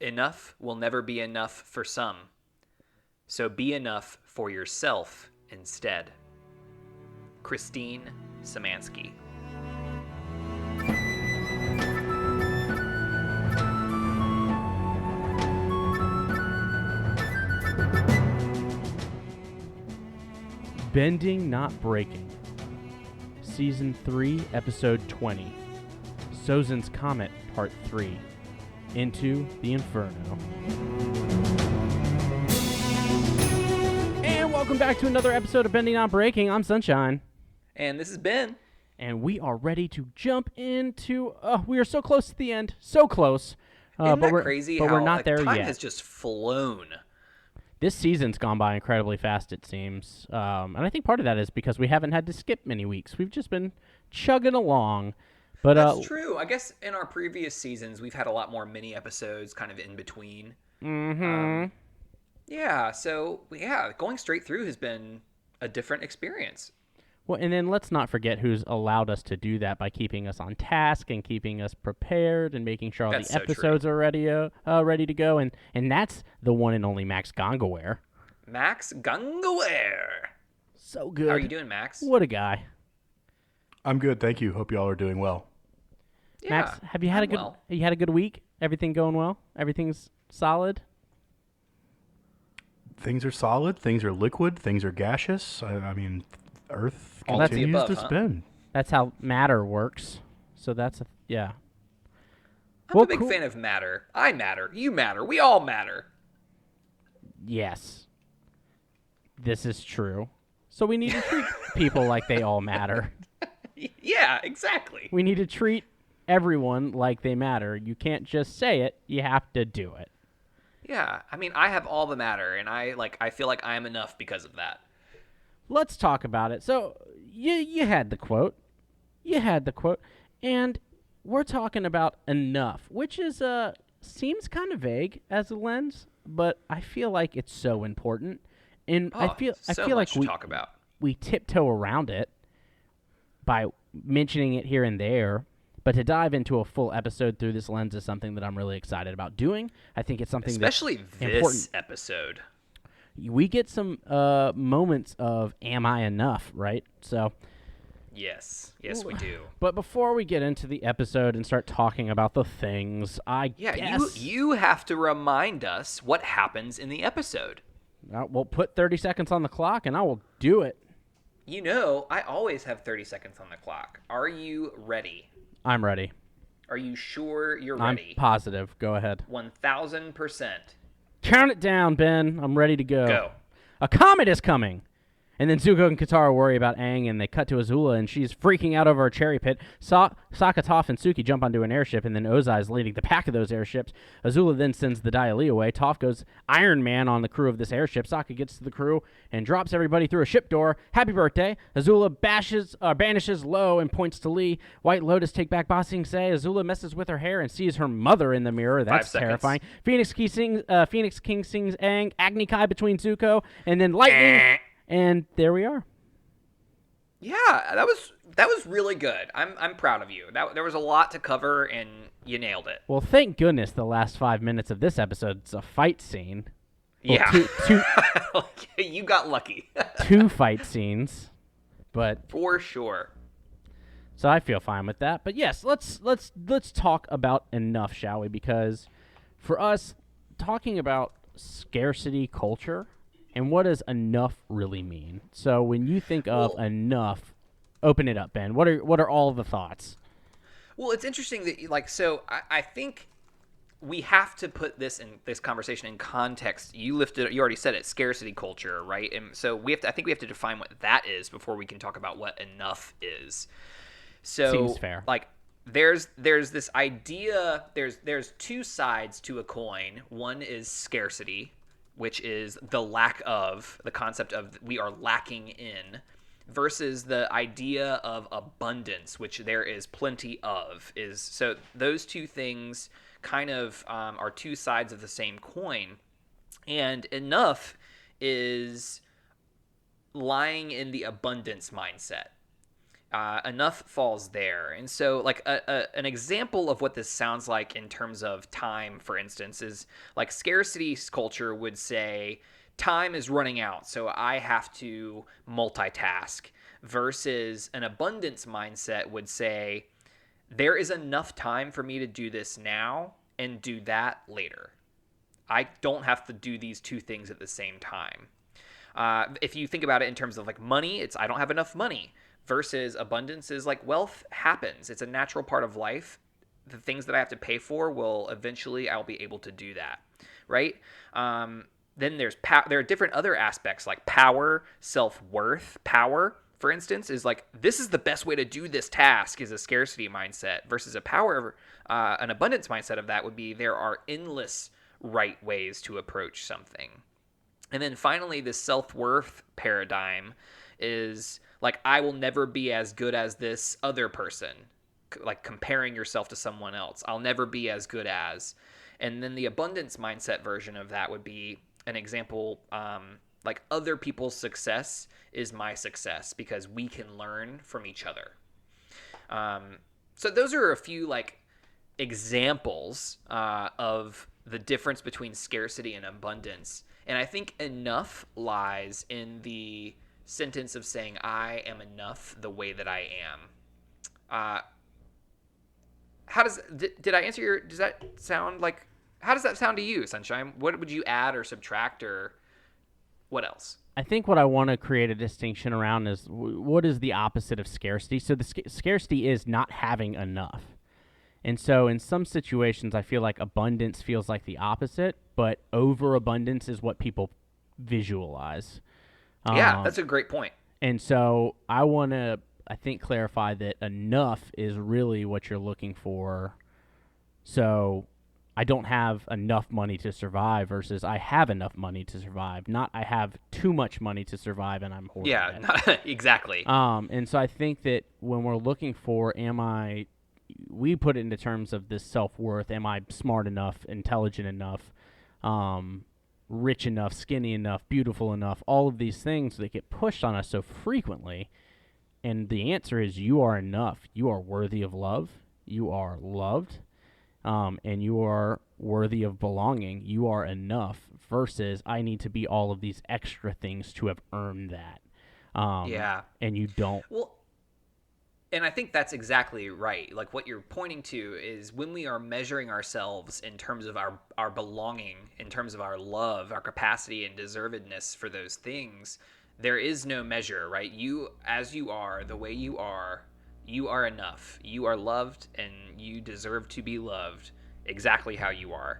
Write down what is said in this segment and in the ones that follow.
enough will never be enough for some. So be enough for yourself instead. Christine Szymanski. Bending, Not Breaking. Season 3, Episode 20. Sozin's Comet, Part 3. Into the Inferno. And welcome back to another episode of Bending, Not Breaking. I'm Sunshine. And this is Ben. And we are ready to jump into... we are so close to the end. So close. Isn't that crazy but how we're not there time yet. has just flown? This season's gone by incredibly fast, it seems. And I think part of that is because we haven't had to skip many weeks. We've just been chugging along. But that's true. I guess in our previous seasons, we've had a lot more mini episodes kind of in between. Mm-hmm. Going straight through has been a different experience. Well, and then let's not forget who's allowed us to do that by keeping us on task and keeping us prepared and making sure all That's the so episodes are ready to go. And that's the one and only Max Gongaware. Max Gongaware. So good. How are you doing, Max? What a guy. I'm good, thank you. Hope you all are doing well. Yeah, Max, have you had you had a good week? Everything going well? Everything's solid? Things are solid. Things are liquid. Things are gaseous. I mean, Earth All of the continues above, to huh? spin. That's how matter works. So that's yeah. I'm a big fan of matter. I matter. You matter. We all matter. Yes. This is true. So we need to treat people like they all matter. Yeah, exactly. We need to treat everyone like they matter. You can't just say it. You have to do it. Yeah, I mean, I have all the matter, and I feel like I am enough because of that. Let's talk about it. So you had the quote. And we're talking about enough, which is seems kind of vague as a lens, but I feel like it's so important. And I feel like to talk about. We tiptoe around it by mentioning it here and there, but to dive into a full episode through this lens is something that I'm really excited about doing. I think it's something especially that's this important. Episode. We get some moments of am I enough, right? So Yes, we do. But before we get into the episode and start talking about the things, guess you have to remind us what happens in the episode. We'll put 30 seconds on the clock and I will do it. You know, I always have 30 seconds on the clock. Are you ready? I'm ready. Are you sure you're I'm ready? positive. Go ahead. 1,000%. Count it down, Ben. I'm ready to go. Go. A comet is coming. And then Zuko and Katara worry about Aang, and they cut to Azula, and she's freaking out over a cherry pit. Sokka, Toph, and Suki jump onto an airship, and then Ozai is leading the pack of those airships. Azula then sends the Dai Li away. Toph goes Iron Man on the crew of this airship. Sokka gets to the crew and drops everybody through a ship door. Happy birthday. Azula banishes Lo and points to Lee. White Lotus take back Ba Sing Se. Azula messes with her hair and sees her mother in the mirror. That's terrifying. Phoenix King sings Aang. Agni Kai between Zuko, and then lightning. And there we are. Yeah, that was really good. I'm proud of you. There was a lot to cover, and you nailed it. Well, thank goodness the last 5 minutes of this episode is a fight scene. Well, Yeah, two you got lucky. two fight scenes, but For sure. so I feel fine with that. But yes, let's talk about enough, shall we? Because for us, talking about scarcity culture. And what does enough really mean? So when you think of enough, open it up, Ben. What are all the thoughts? Well, it's interesting that I think we have to put this conversation in context. You already said it, scarcity culture, right? And so I think we have to define what that is before we can talk about what enough is. So Seems fair. There's this idea, there's two sides to a coin. One is scarcity, which is the concept of we are lacking in, versus the idea of abundance, which there is plenty of. So those two things kind of are two sides of the same coin. And enough is lying in the abundance mindset. enough falls there. And so, like, an example of what this sounds like in terms of time, for instance, is like scarcity culture would say, time is running out, so I have to multitask, versus an abundance mindset would say, there is enough time for me to do this now and do that later. I don't have to do these two things at the same time. If you think about it in terms of like money, it's I don't have enough money, versus abundance is like wealth happens. It's a natural part of life. The things that I have to pay for will eventually I'll be able to do that, right? Then there are different other aspects like power, self-worth. Power, for instance, is like this is the best way to do this task is a scarcity mindset, versus an abundance mindset of that would be there are endless right ways to approach something. And then finally, this self-worth paradigm is like, I will never be as good as this other person, like comparing yourself to someone else. I'll never be as good as. And then the abundance mindset version of that would be an example, like other people's success is my success because we can learn from each other. So those are a few like examples of the difference between scarcity and abundance. And I think enough lies in the sentence of saying, I am enough the way that I am. Did I answer does that sound like, how does that sound to you, Sunshine? What would you add or subtract, or what else? I think what I want to create a distinction around is what is the opposite of scarcity? So the scarcity is not having enough. And so in some situations, I feel like abundance feels like the opposite, but overabundance is what people visualize. Yeah, that's a great point. And so I want to, I think, clarify that enough is really what you're looking for. So I don't have enough money to survive versus I have enough money to survive, not I have too much money to survive and I'm hoarding it. Exactly. And so I think that when we're looking for, we put it into terms of this self-worth. Am I smart enough, intelligent enough, rich enough, skinny enough, beautiful enough, all of these things that get pushed on us so frequently. And the answer is you are enough. You are worthy of love. You are loved. And you are worthy of belonging. You are enough versus I need to be all of these extra things to have earned that. And you don't. Well, and I think that's exactly right. Like what you're pointing to is when we are measuring ourselves in terms of our belonging, in terms of our love, our capacity and deservedness for those things, there is no measure, right? You, as you are, the way you are enough. You are loved and you deserve to be loved exactly how you are.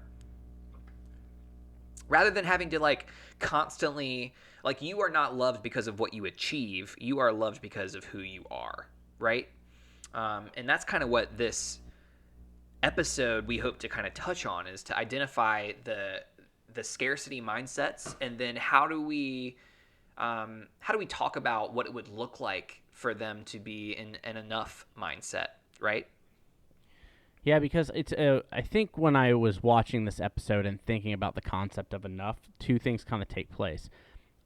Rather than having to like constantly, like you are not loved because of what you achieve. You are loved because of who you are. Right? And that's kind of what this episode we hope to kind of touch on, is to identify the scarcity mindsets, and then how do we talk about what it would look like for them to be in an enough mindset, right? Yeah, because it's I think when I was watching this episode and thinking about the concept of enough, two things kind of take place.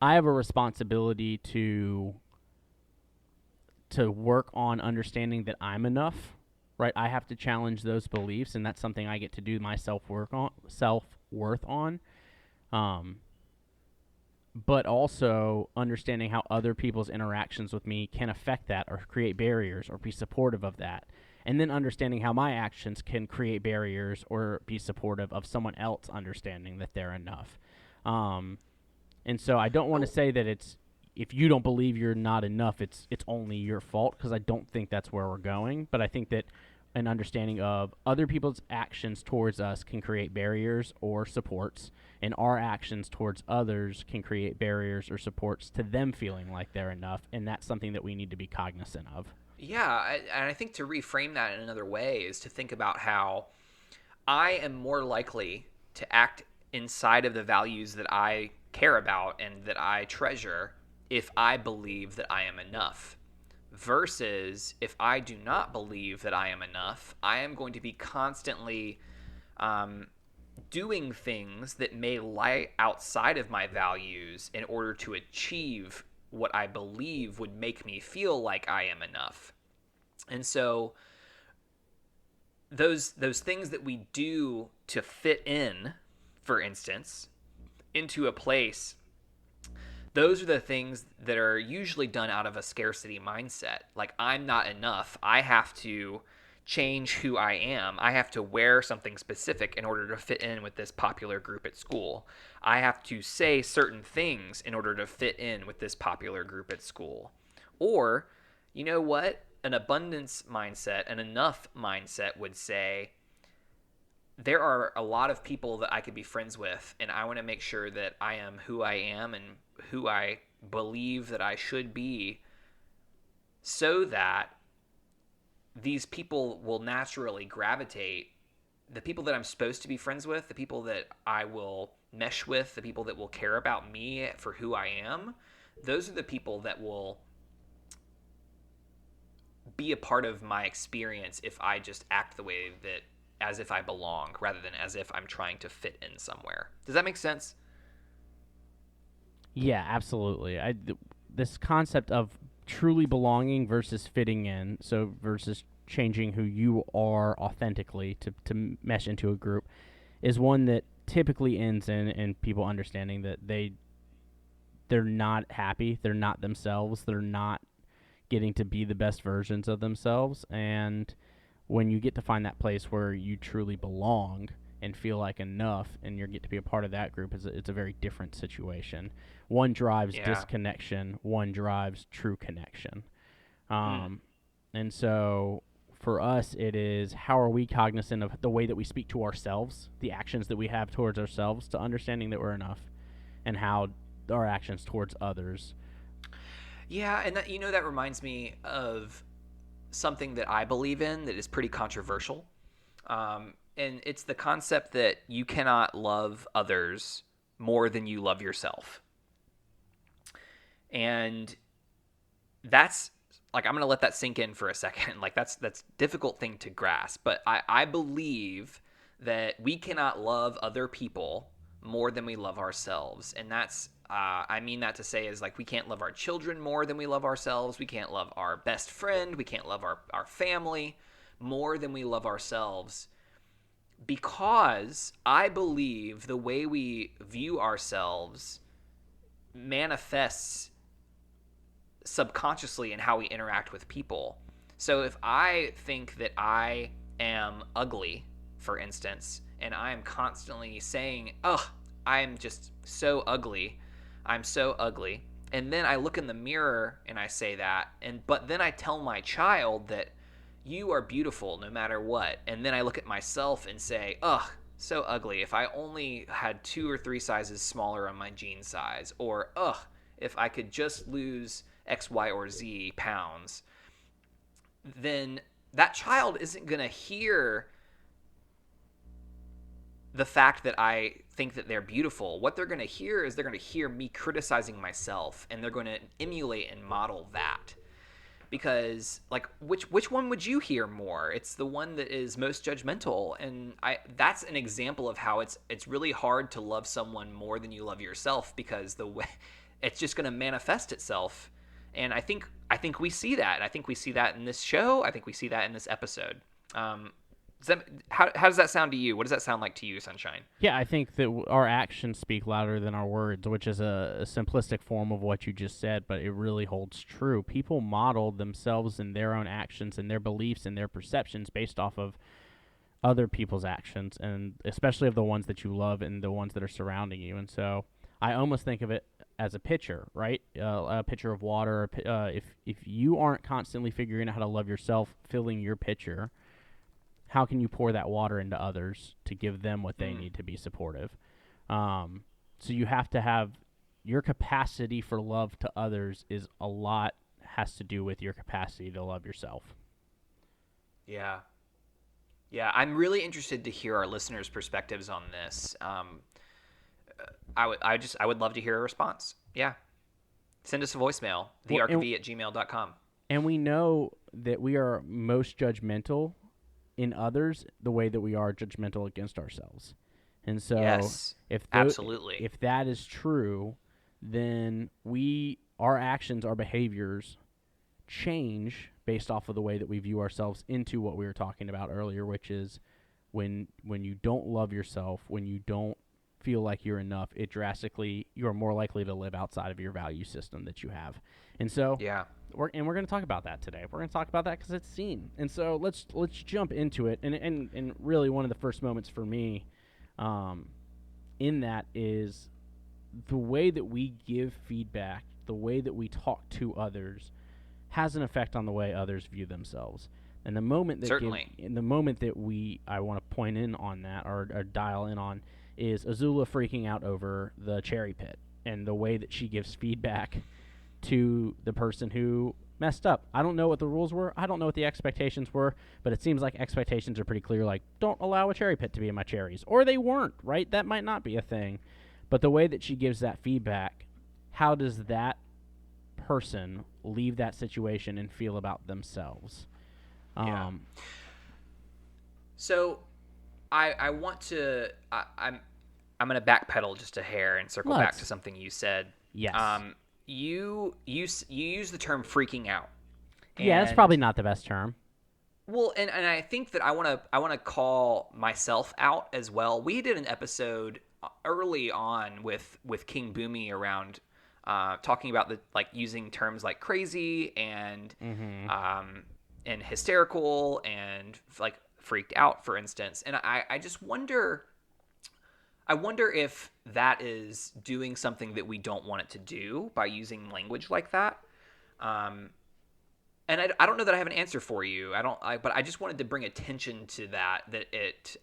I have a responsibility to work on understanding that I'm enough, right? I have to challenge those beliefs, and that's something I get to do my self-worth on. But also understanding how other people's interactions with me can affect that or create barriers or be supportive of that. And then understanding how my actions can create barriers or be supportive of someone else understanding that they're enough. And so I don't want to say that it's, if you don't believe you're not enough, it's only your fault, because I don't think that's where we're going. But I think that an understanding of other people's actions towards us can create barriers or supports, and our actions towards others can create barriers or supports to them feeling like they're enough, and that's something that we need to be cognizant of. Yeah, and I think to reframe that in another way is to think about how I am more likely to act inside of the values that I care about and that I treasure if I believe that I am enough, versus if I do not believe that I am enough, I am going to be constantly doing things that may lie outside of my values in order to achieve what I believe would make me feel like I am enough. And so those things that we do to fit in, for instance, into a place, those are the things that are usually done out of a scarcity mindset. Like, I'm not enough. I have to change who I am. I have to wear something specific in order to fit in with this popular group at school. I have to say certain things in order to fit in with this popular group at school. Or, you know what? An abundance mindset, an enough mindset would say, there are a lot of people that I could be friends with, and I want to make sure that I am who I am and who I believe that I should be, so that these people will naturally gravitate. The people that I'm supposed to be friends with, the people that I will mesh with, the people that will care about me for who I am, those are the people that will be a part of my experience if I just act the way that, as if I belong, rather than as if I'm trying to fit in somewhere. Does that make sense? Yeah, absolutely. This concept of truly belonging versus fitting in, so versus changing who you are authentically to mesh into a group, is one that typically ends in people understanding that they're not happy, they're not themselves, they're not getting to be the best versions of themselves. And when you get to find that place where you truly belong and feel like enough and you get to be a part of that group, it's a very different situation. One drives disconnection, one drives true connection. And so for us, it is, how are we cognizant of the way that we speak to ourselves, the actions that we have towards ourselves, to understanding that we're enough, and how our actions towards others. Yeah, and that, that reminds me of something that I believe in that is pretty controversial. And it's the concept that you cannot love others more than you love yourself. And that's, like, I'm going to let that sink in for a second. Like, that's a difficult thing to grasp. But I believe that we cannot love other people more than we love ourselves. And that's, I mean that to say, is like, we can't love our children more than we love ourselves. We can't love our best friend. We can't love our family more than we love ourselves. Because I believe the way we view ourselves manifests subconsciously in how we interact with people. So if I think that I am ugly, for instance, and I am constantly saying, "Oh, I'm just so ugly. I'm so ugly." And then I look in the mirror and I say that, but then I tell my child that you are beautiful no matter what. And then I look at myself and say, "Ugh, so ugly. If I only had 2 or 3 sizes smaller on my jean size," or "Ugh, if I could just lose X, Y, or Z pounds," then that child isn't going to hear the fact that I think that they're beautiful. What they're going to hear is, they're going to hear me criticizing myself, and they're going to emulate and model that. Because, like, which one would you hear more? It's the one that is most judgmental. And that's an example of how it's really hard to love someone more than you love yourself, because the way it's just going to manifest itself. And I think we see that. I think we see that in this show. I think we see that in this episode. How does that sound to you? What does that sound like to you, Sunshine? Yeah, I think that our actions speak louder than our words, which is a simplistic form of what you just said, but it really holds true. People model themselves and their own actions and their beliefs and their perceptions based off of other people's actions, and especially of the ones that you love and the ones that are surrounding you. And so I almost think of it as a pitcher, right? A pitcher of water. If you aren't constantly figuring out how to love yourself, filling your pitcher, how can you pour that water into others to give them what they need to be supportive? So you have to have your capacity for love to others has to do with your capacity to love yourself. Yeah. Yeah, I'm really interested to hear our listeners' perspectives on this. I would love to hear a response. Yeah. Send us a voicemail, thearchv@gmail.com. And we know that we are most judgmental in others the way that we are judgmental against ourselves. And so yes, absolutely. If that is true, then our actions, our behaviors change based off of the way that we view ourselves into what we were talking about earlier, which is when you don't love yourself, when you don't feel like you're enough, you're more likely to live outside of your value system that you have. And so we're going to talk about that today. We're going to talk about that because it's seen. And so let's jump into it. And really one of the first moments for me in that is the way that we give feedback, the way that we talk to others has an effect on the way others view themselves. And the moment that I want to point in on that or dial in on is Azula freaking out over the cherry pit and the way that she gives feedback to the person who messed up. I don't know what the rules were. I don't know what the expectations were, but it seems like expectations are pretty clear, like, don't allow a cherry pit to be in my cherries. Or they weren't, right? That might not be a thing. But the way that she gives that feedback, how does that person leave that situation and feel about themselves? So I want to I'm going to backpedal just a hair and circle back to something you said. Yes. You use the term freaking out. Yeah, that's probably not the best term. Well, and I think that I want to call myself out as well. We did an episode early on with King Boomy around talking about using terms like crazy and and hysterical and like freaked out, for instance. And I just wonder if that is doing something that we don't want it to do by using language like that. And I don't know that I have an answer for you. But I just wanted to bring attention to that it,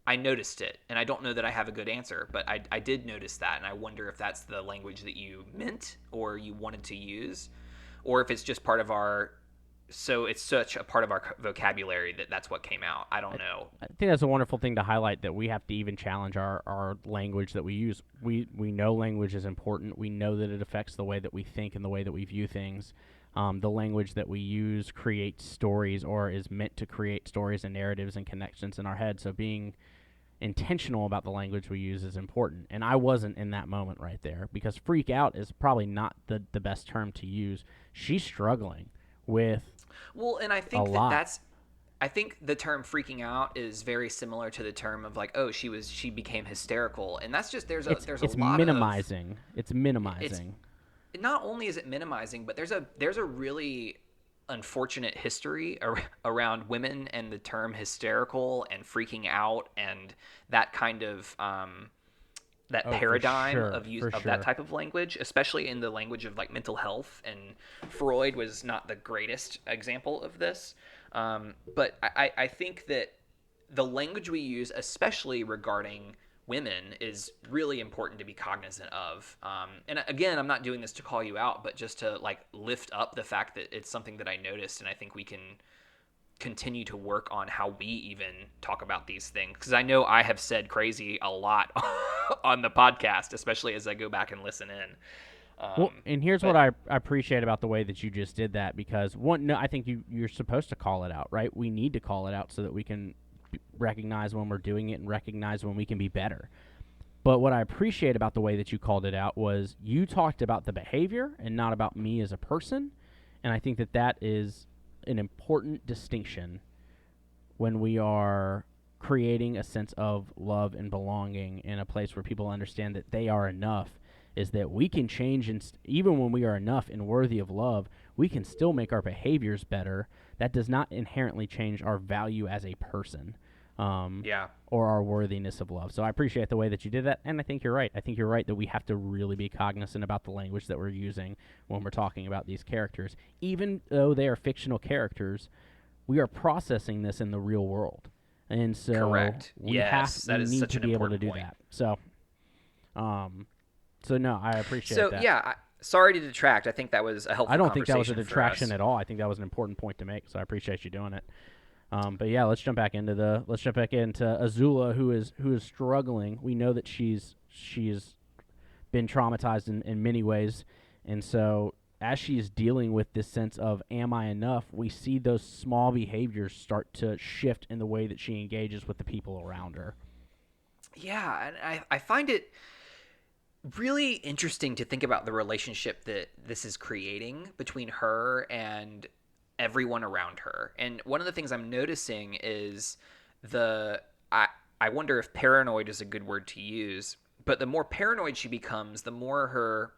I noticed it, and I don't know that I have a good answer, but I did notice that, and I wonder if that's the language that you meant or you wanted to use, or if it's just part of it's such a part of our vocabulary that's what came out. I don't know. I think that's a wonderful thing to highlight, that we have to even challenge our language that we use. We know language is important. We know that it affects the way that we think and the way that we view things. The language that we use creates stories or is meant to create stories and narratives and connections in our head. So being intentional about the language we use is important. And I wasn't in that moment right there, because freak out is probably not the best term to use. She's struggling with and I think I think the term freaking out is very similar to the term of like, oh, she became hysterical, and that's just there's a lot minimizing. It's minimizing. Not only is it minimizing, but there's a really unfortunate history around women and the term hysterical and freaking out and that kind of paradigm of use of that type of language, especially in the language of like mental health. And Freud was not the greatest example of this, but I think that the language we use, especially regarding women, is really important to be cognizant of. And again, I'm not doing this to call you out, but just to like lift up the fact that it's something that I noticed, and I think we can continue to work on how we even talk about these things, because I know I have said crazy a lot on the podcast, especially as I go back and listen in. And here's what I appreciate about the way that you just did that, because I think you're supposed to call it out, right? We need to call it out so that we can recognize when we're doing it and recognize when we can be better. But what I appreciate about the way that you called it out was you talked about the behavior and not about me as a person. And I think that is an important distinction when we are creating a sense of love and belonging in a place where people understand that they are enough, is that we can change, and even when we are enough and worthy of love, we can still make our behaviors better. That does not inherently change our value as a person, or our worthiness of love. So I appreciate the way that you did that, and I think you're right. I think you're right that we have to really be cognizant about the language that we're using when we're talking about these characters. Even though they are fictional characters, we are processing this in the real world. And so correct. we need to be able to do that. So no, I appreciate that. So yeah, sorry to detract. I think that was a helpful I don't think that was a conversation detraction at all. I think that was an important point to make. So I appreciate you doing it. But yeah, let's jump back into Azula, who is struggling. We know that she's been traumatized in many ways, and so as she is dealing with this sense of am I enough, we see those small behaviors start to shift in the way that she engages with the people around her. Yeah, and I find it really interesting to think about the relationship that this is creating between her and everyone around her. And one of the things I'm noticing is the I wonder if paranoid is a good word to use, but the more paranoid she becomes, the more her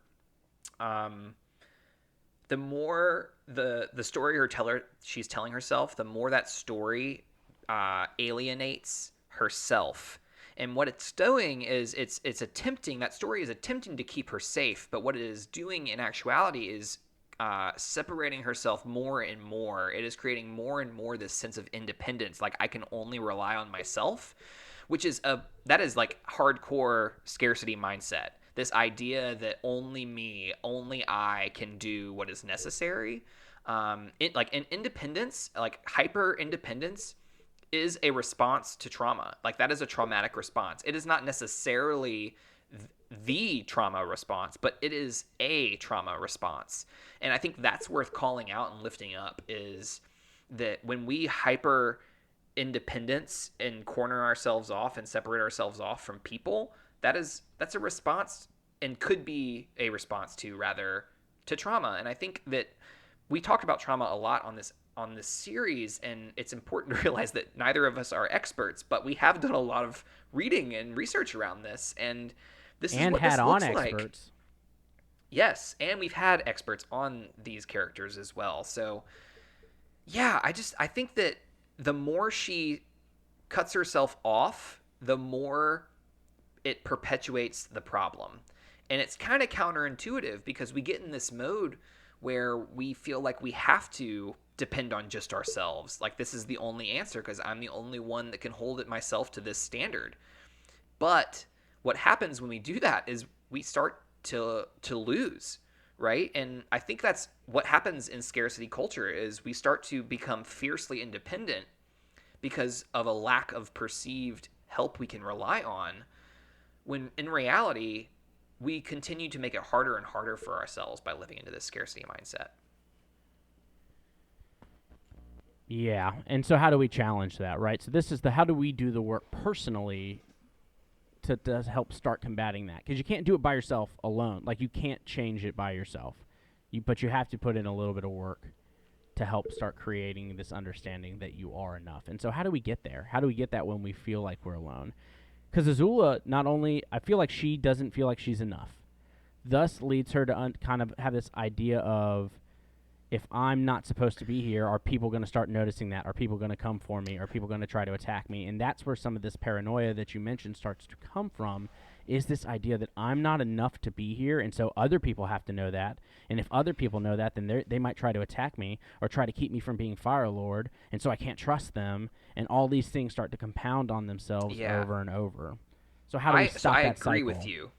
the more the story her teller she's telling herself, the more that story alienates herself. And what it's doing is it's attempting that story is attempting to keep her safe, but what it is doing in actuality is separating herself more and more. It is creating more and more this sense of independence, like I can only rely on myself, which is that is like hardcore scarcity mindset. This idea that only me, only I can do what is necessary. Like in independence, like hyper independence is a response to trauma. Like that is a traumatic response. It is not necessarily the trauma response, but it is a trauma response. And I think that's worth calling out and lifting up is that when we hyper independence and corner ourselves off and separate ourselves off from people, that's a response and could be a response to rather to trauma. And I think that we talked about trauma a lot on this series, and it's important to realize that neither of us are experts, but we have done a lot of reading and research around this, and this is what this looks like. Experts. Yes, and we've had experts on these characters as well. So yeah, I think that the more she cuts herself off, the more it perpetuates the problem. And it's kind of counterintuitive because we get in this mode where we feel like we have to depend on just ourselves. Like this is the only answer because I'm the only one that can hold it myself to this standard. But what happens when we do that is we start to lose, right? And I think that's what happens in scarcity culture is we start to become fiercely independent because of a lack of perceived help we can rely on, when in reality we continue to make it harder and harder for ourselves by living into this scarcity mindset. Yeah, and so how do we challenge that, right? So this is the how do we do the work personally to help start combating that? Because you can't do it by yourself alone. Like you can't change it by yourself. But you have to put in a little bit of work to help start creating this understanding that you are enough. And so how do we get there? How do we get that when we feel like we're alone? Because Azula, not only, I feel like she doesn't feel like she's enough. Thus leads her to kind of have this idea of, if I'm not supposed to be here, are people going to start noticing that? Are people going to come for me? Are people going to try to attack me? And that's where some of this paranoia that you mentioned starts to come from, is this idea that I'm not enough to be here, and so other people have to know that. And if other people know that, then they might try to attack me or try to keep me from being Fire Lord, and so I can't trust them. And all these things start to compound on themselves over and over. So how do we stop that cycle? I agree with you.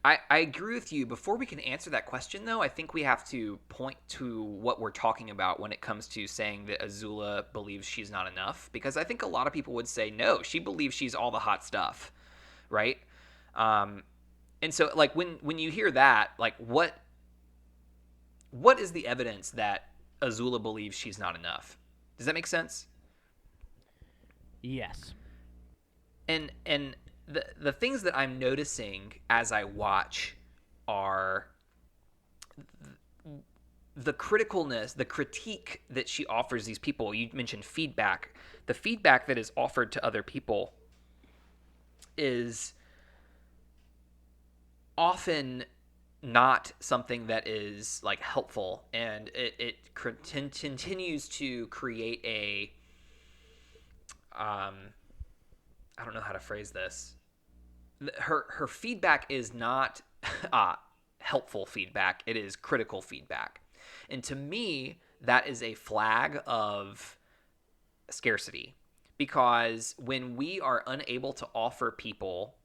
I agree with you. Before we can answer that question, though, I think we have to point to what we're talking about when it comes to saying that Azula believes she's not enough. Because I think a lot of people would say, no, she believes she's all the hot stuff, right? And so, like, when you hear that, like, what is the evidence that Azula believes she's not enough? Does that make sense? Yes. And the things that I'm noticing as I watch are the criticalness, the critique that she offers these people. You mentioned feedback. The feedback that is offered to other people is often not something that is like helpful, and it continues to create a I don't know how to phrase this. Her feedback is not helpful feedback. It is critical feedback. And to me, that is a flag of scarcity, because when we are unable to offer people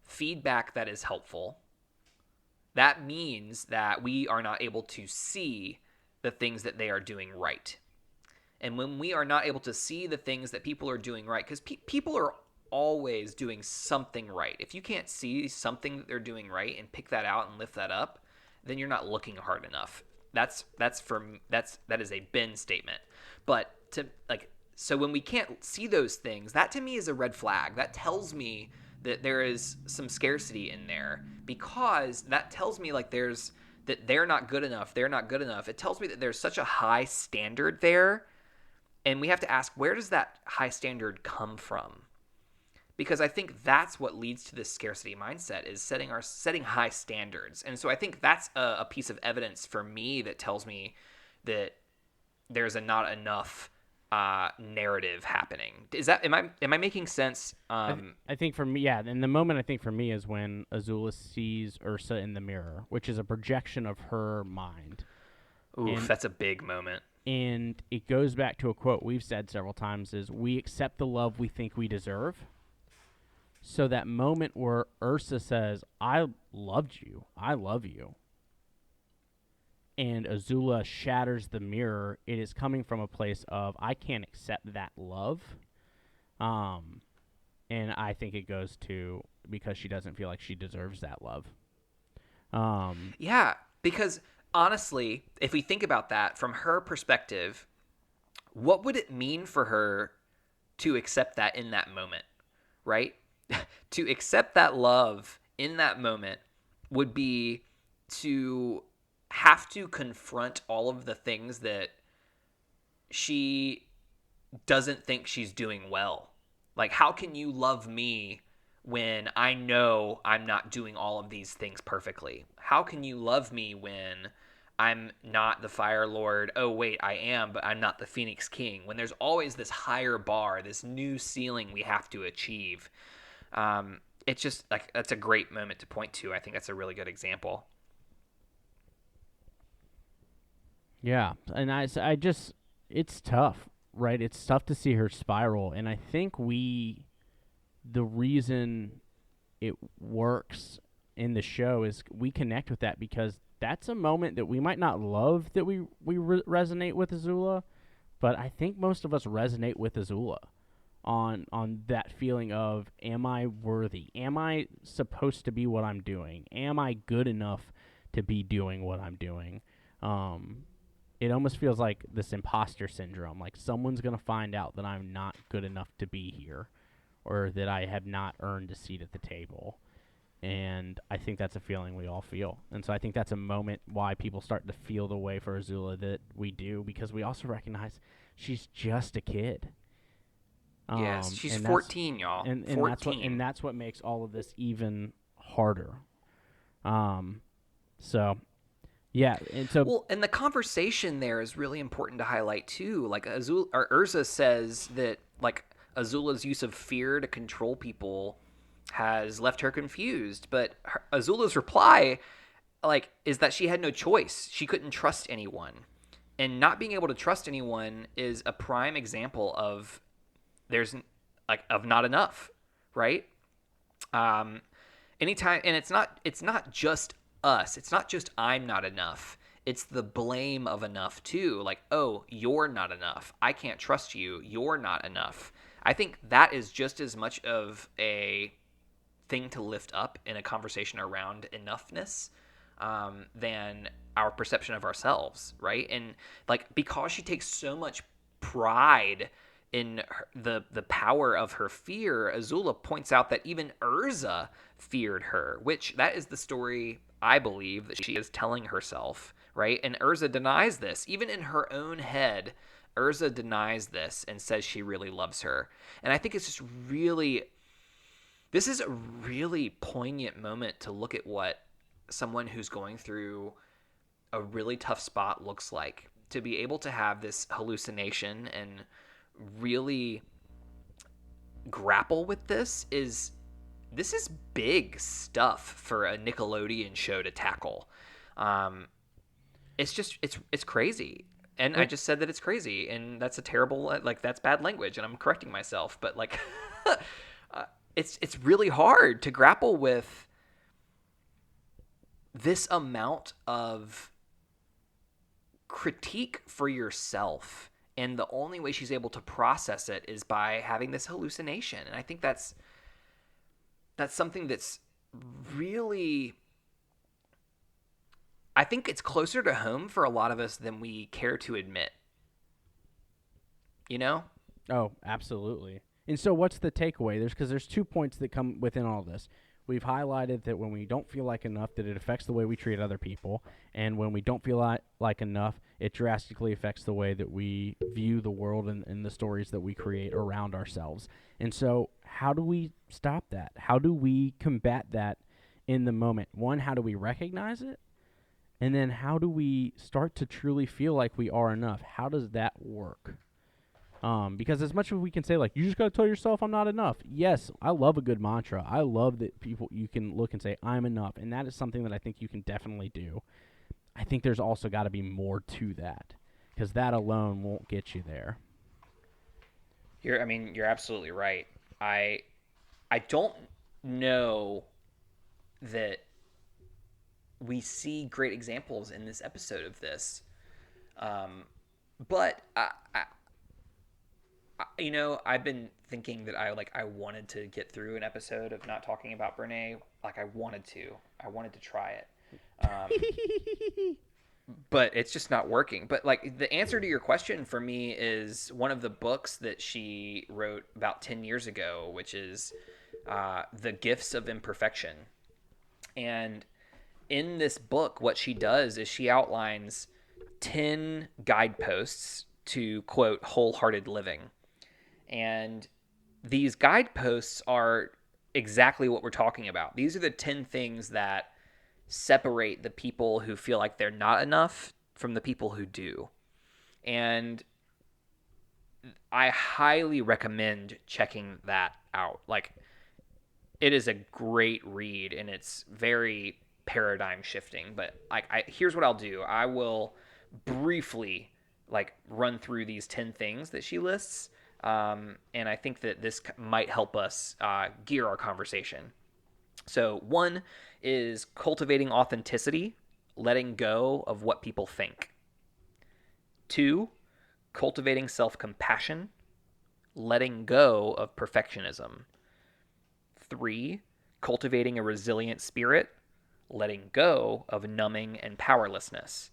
feedback that is helpful, that means that we are not able to see the things that they are doing right. And when we are not able to see the things that people are doing right, because people are always doing something right. If you can't see something that they're doing right and pick that out and lift that up, then you're not looking hard enough. That is a Ben statement. But to like so when we can't see those things, that to me is a red flag. That tells me that there is some scarcity in there, because that tells me like that they're not good enough. They're not good enough. It tells me that there's such a high standard there, and we have to ask, where does that high standard come from? Because I think that's what leads to this scarcity mindset, is setting high standards. And so I think that's a piece of evidence for me that tells me that there's a not enough narrative happening. Am I making sense? I think for me, yeah. And the moment I think for me is when Azula sees Ursa in the mirror, which is a projection of her mind. Oof, that's a big moment. And it goes back to a quote we've said several times: is we accept the love we think we deserve. So that moment where Ursa says, "I loved you. I love you," and Azula shatters the mirror, it is coming from a place of, I can't accept that love. And I think it goes to because she doesn't feel like she deserves that love. Yeah, because honestly, if we think about that from her perspective, what would it mean for her to accept that in that moment, right? To accept that love in that moment would be to have to confront all of the things that she doesn't think she's doing well. Like, how can you love me when I know I'm not doing all of these things perfectly? How can you love me when I'm not the Fire Lord? Oh, wait, I am, but I'm not the Phoenix King. When there's always this higher bar, this new ceiling we have to achieve. It's just like, that's a great moment to point to. I think that's a really good example. Yeah, and I just, it's tough, right? It's tough to see her spiral, and I think the reason it works in the show is we connect with that because that's a moment that we might not love that we resonate with Azula, but I think most of us resonate with Azula on that feeling of, am I worthy? Am I supposed to be what I'm doing? Am I good enough to be doing what I'm doing? It almost feels like this imposter syndrome, like someone's going to find out that I'm not good enough to be here or that I have not earned a seat at the table. And I think that's a feeling we all feel. And so I think that's a moment why people start to feel the way for Azula that we do, because we also recognize she's just a kid. Yes, she's 14, y'all. And 14. That's what makes all of this even harder. So... yeah, and so well, and the conversation there is really important to highlight too. Like Urza says that like Azula's use of fear to control people has left her confused, but Azula's reply, like, is that she had no choice. She couldn't trust anyone, and not being able to trust anyone is a prime example of of not enough, right? Anytime, and it's not just us. It's not just I'm not enough. It's the blame of enough too. Like, oh, you're not enough. I can't trust you. You're not enough. I think that is just as much of a thing to lift up in a conversation around enoughness than our perception of ourselves, right? And like, because she takes so much pride in the power of her fear, Azula points out that even Urza feared her, which that is the story I believe that she is telling herself, right? And Urza denies this. Even in her own head, Urza denies this and says she really loves her. And I think it's just this is a really poignant moment to look at what someone who's going through a really tough spot looks like. To be able to have this hallucination and really grapple with this is big stuff for a Nickelodeon show to tackle. It's crazy. And I just said that it's crazy, and that's a terrible, like, that's bad language, and I'm correcting myself, but like, it's really hard to grapple with this amount of critique for yourself. And the only way she's able to process it is by having this hallucination. And I think that's something that's really, I think it's closer to home for a lot of us than we care to admit. You know? Oh, absolutely. And so what's the takeaway? There's 2 points that come within all this. We've highlighted that when we don't feel like enough, that it affects the way we treat other people, and when we don't feel like enough, it drastically affects the way that we view the world and the stories that we create around ourselves. And so, how do we stop that? How do we combat that in the moment? One, how do we recognize it? And then, how do we start to truly feel like we are enough? How does that work? Because as much as we can say, like, you just got to tell yourself I'm not enough. Yes, I love a good mantra. I love that you can look and say, I'm enough. And that is something that I think you can definitely do. I think there's also got to be more to that, because that alone won't get you there. You're absolutely right. I don't know that we see great examples in this episode of this. But I've been thinking that I wanted to get through an episode of not talking about Brene. Like I wanted to try it. But it's just not working. But like the answer to your question for me is one of the books that she wrote about 10 years ago, which is The Gifts of Imperfection. And in this book, what she does is she outlines 10 guideposts to, quote, wholehearted living. And these guideposts are exactly what we're talking about. These are the 10 things that separate the people who feel like they're not enough from the people who do. And I highly recommend checking that out. Like, it is a great read and it's very paradigm shifting. But here's what I'll do. I will briefly run through these 10 things that she lists. And I think that this might help us gear our conversation. So one is cultivating authenticity, letting go of what people think. 2, cultivating self-compassion, letting go of perfectionism. 3, cultivating a resilient spirit, letting go of numbing and powerlessness.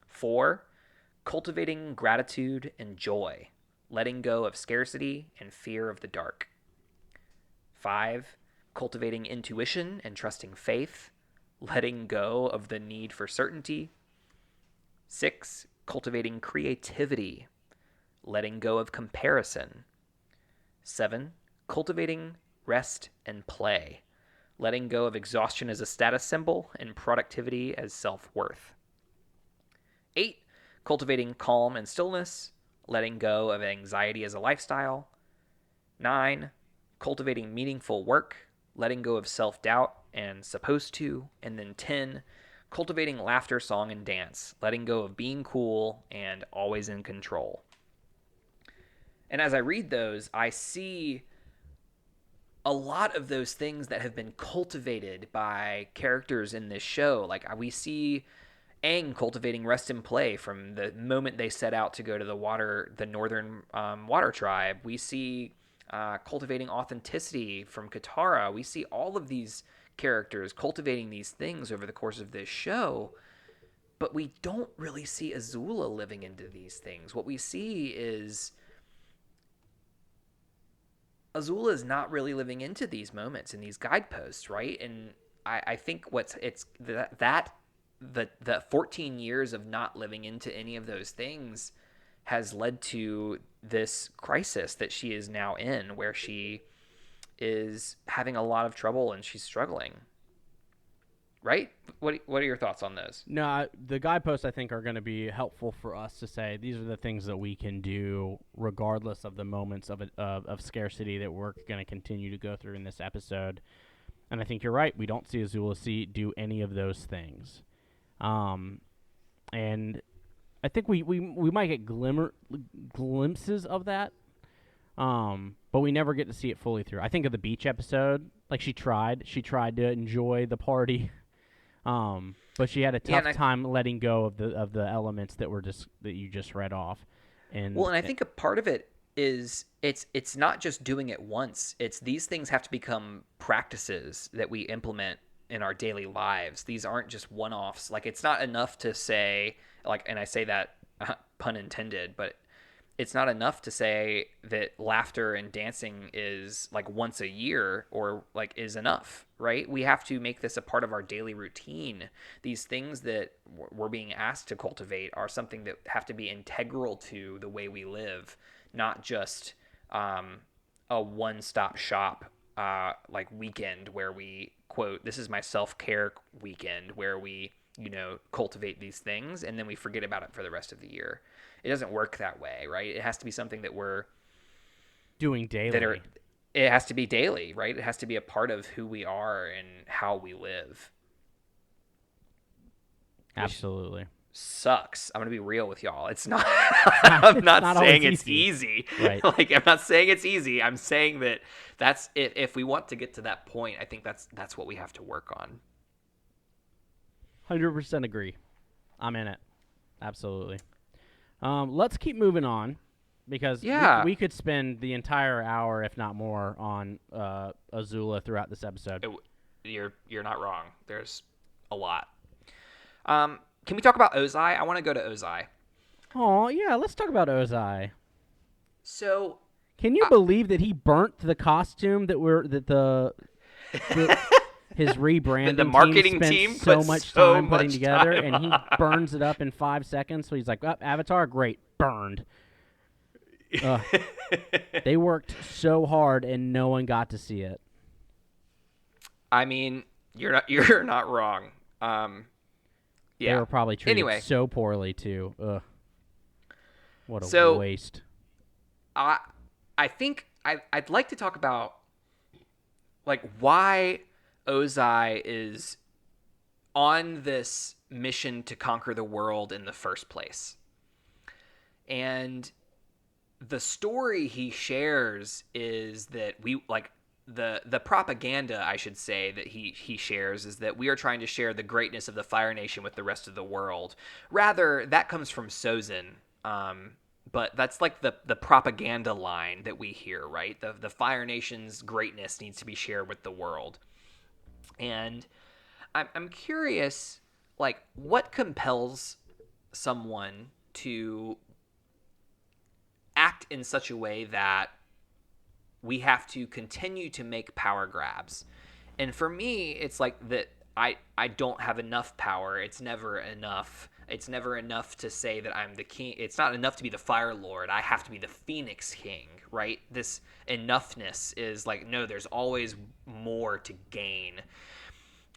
4, cultivating gratitude and joy, letting go of scarcity and fear of the dark. 5, cultivating intuition and trusting faith, letting go of the need for certainty. 6, cultivating creativity, letting go of comparison. 7, cultivating rest and play, letting go of exhaustion as a status symbol and productivity as self-worth. 8, cultivating calm and stillness, letting go of anxiety as a lifestyle. 9, cultivating meaningful work, letting go of self-doubt and supposed to. And then 10, cultivating laughter, song, and dance, letting go of being cool and always in control. And as I read those, I see a lot of those things that have been cultivated by characters in this show. Like we see Aang cultivating rest and play from the moment they set out to go to the northern water tribe. We see cultivating authenticity from Katara. We see all of these characters cultivating these things over the course of this show, but we don't really see Azula living into these things. What we see is Azula is not really living into these moments and these guideposts, right? And I think the 14 years of not living into any of those things has led to this crisis that she is now in, where she is having a lot of trouble and she's struggling. Right? What are your thoughts on those? No, the guideposts I think are going to be helpful for us to say these are the things that we can do regardless of the moments of scarcity that we're going to continue to go through in this episode. And I think you're right. We don't see Azula do any of those things. And I think we might get glimpses of that, but we never get to see it fully through. I think of the beach episode. Like she tried to enjoy the party. But she had a tough time letting go of the elements that you just read off. And I think a part of it is it's not just doing it once. It's these things have to become practices that we implement in our daily lives. These aren't just one-offs. Like it's not enough to say and I say that pun intended, but it's not enough to say that laughter and dancing is like once a year or like is enough, right? We have to make this a part of our daily routine. These things that we're being asked to cultivate are something that have to be integral to the way we live, not just a one-stop shop like weekend where we quote, this is my self-care weekend, where we, cultivate these things and then we forget about it for the rest of the year. It doesn't work that way, right? It has to be something that we're doing daily. It has to be daily, right? It has to be a part of who we are and how we live. Absolutely. Sucks. I'm going to be real with y'all. It's not, I'm not saying it's easy. Right. Like, I'm not saying it's easy. I'm saying that that's, if we want to get to that point, I think that's what we have to work on. 100% agree. I'm in it. Absolutely. Let's keep moving on, because we could spend the entire hour, if not more, on Azula throughout this episode. You're not wrong. There's a lot. Can we talk about Ozai? I want to go to Ozai. Oh, yeah, let's talk about Ozai. So, can you believe that he burnt the costume his rebranding the marketing team spent so much time putting together, and he burns it up in 5 seconds. So he's like, oh, Avatar, great, burned. They worked so hard, and no one got to see it. I mean, you're not wrong. They were probably treated so poorly too. Ugh. What a waste. I think I'd like to talk about like why Ozai is on this mission to conquer the world in the first place. And the story he shares is that we like the propaganda, I should say, that he shares is that we are trying to share the greatness of the Fire Nation with the rest of the world. Rather, that comes from Sozin. But that's like the propaganda line that we hear, right? The Fire Nation's greatness needs to be shared with the world. And I'm curious, like, what compels someone to act in such a way that we have to continue to make power grabs? And for me, it's like that I don't have enough power. It's never enough. It's never enough to say that I'm the king. It's not enough to be the Fire Lord. I have to be the Phoenix King, right? This enoughness is like, no, there's always more to gain.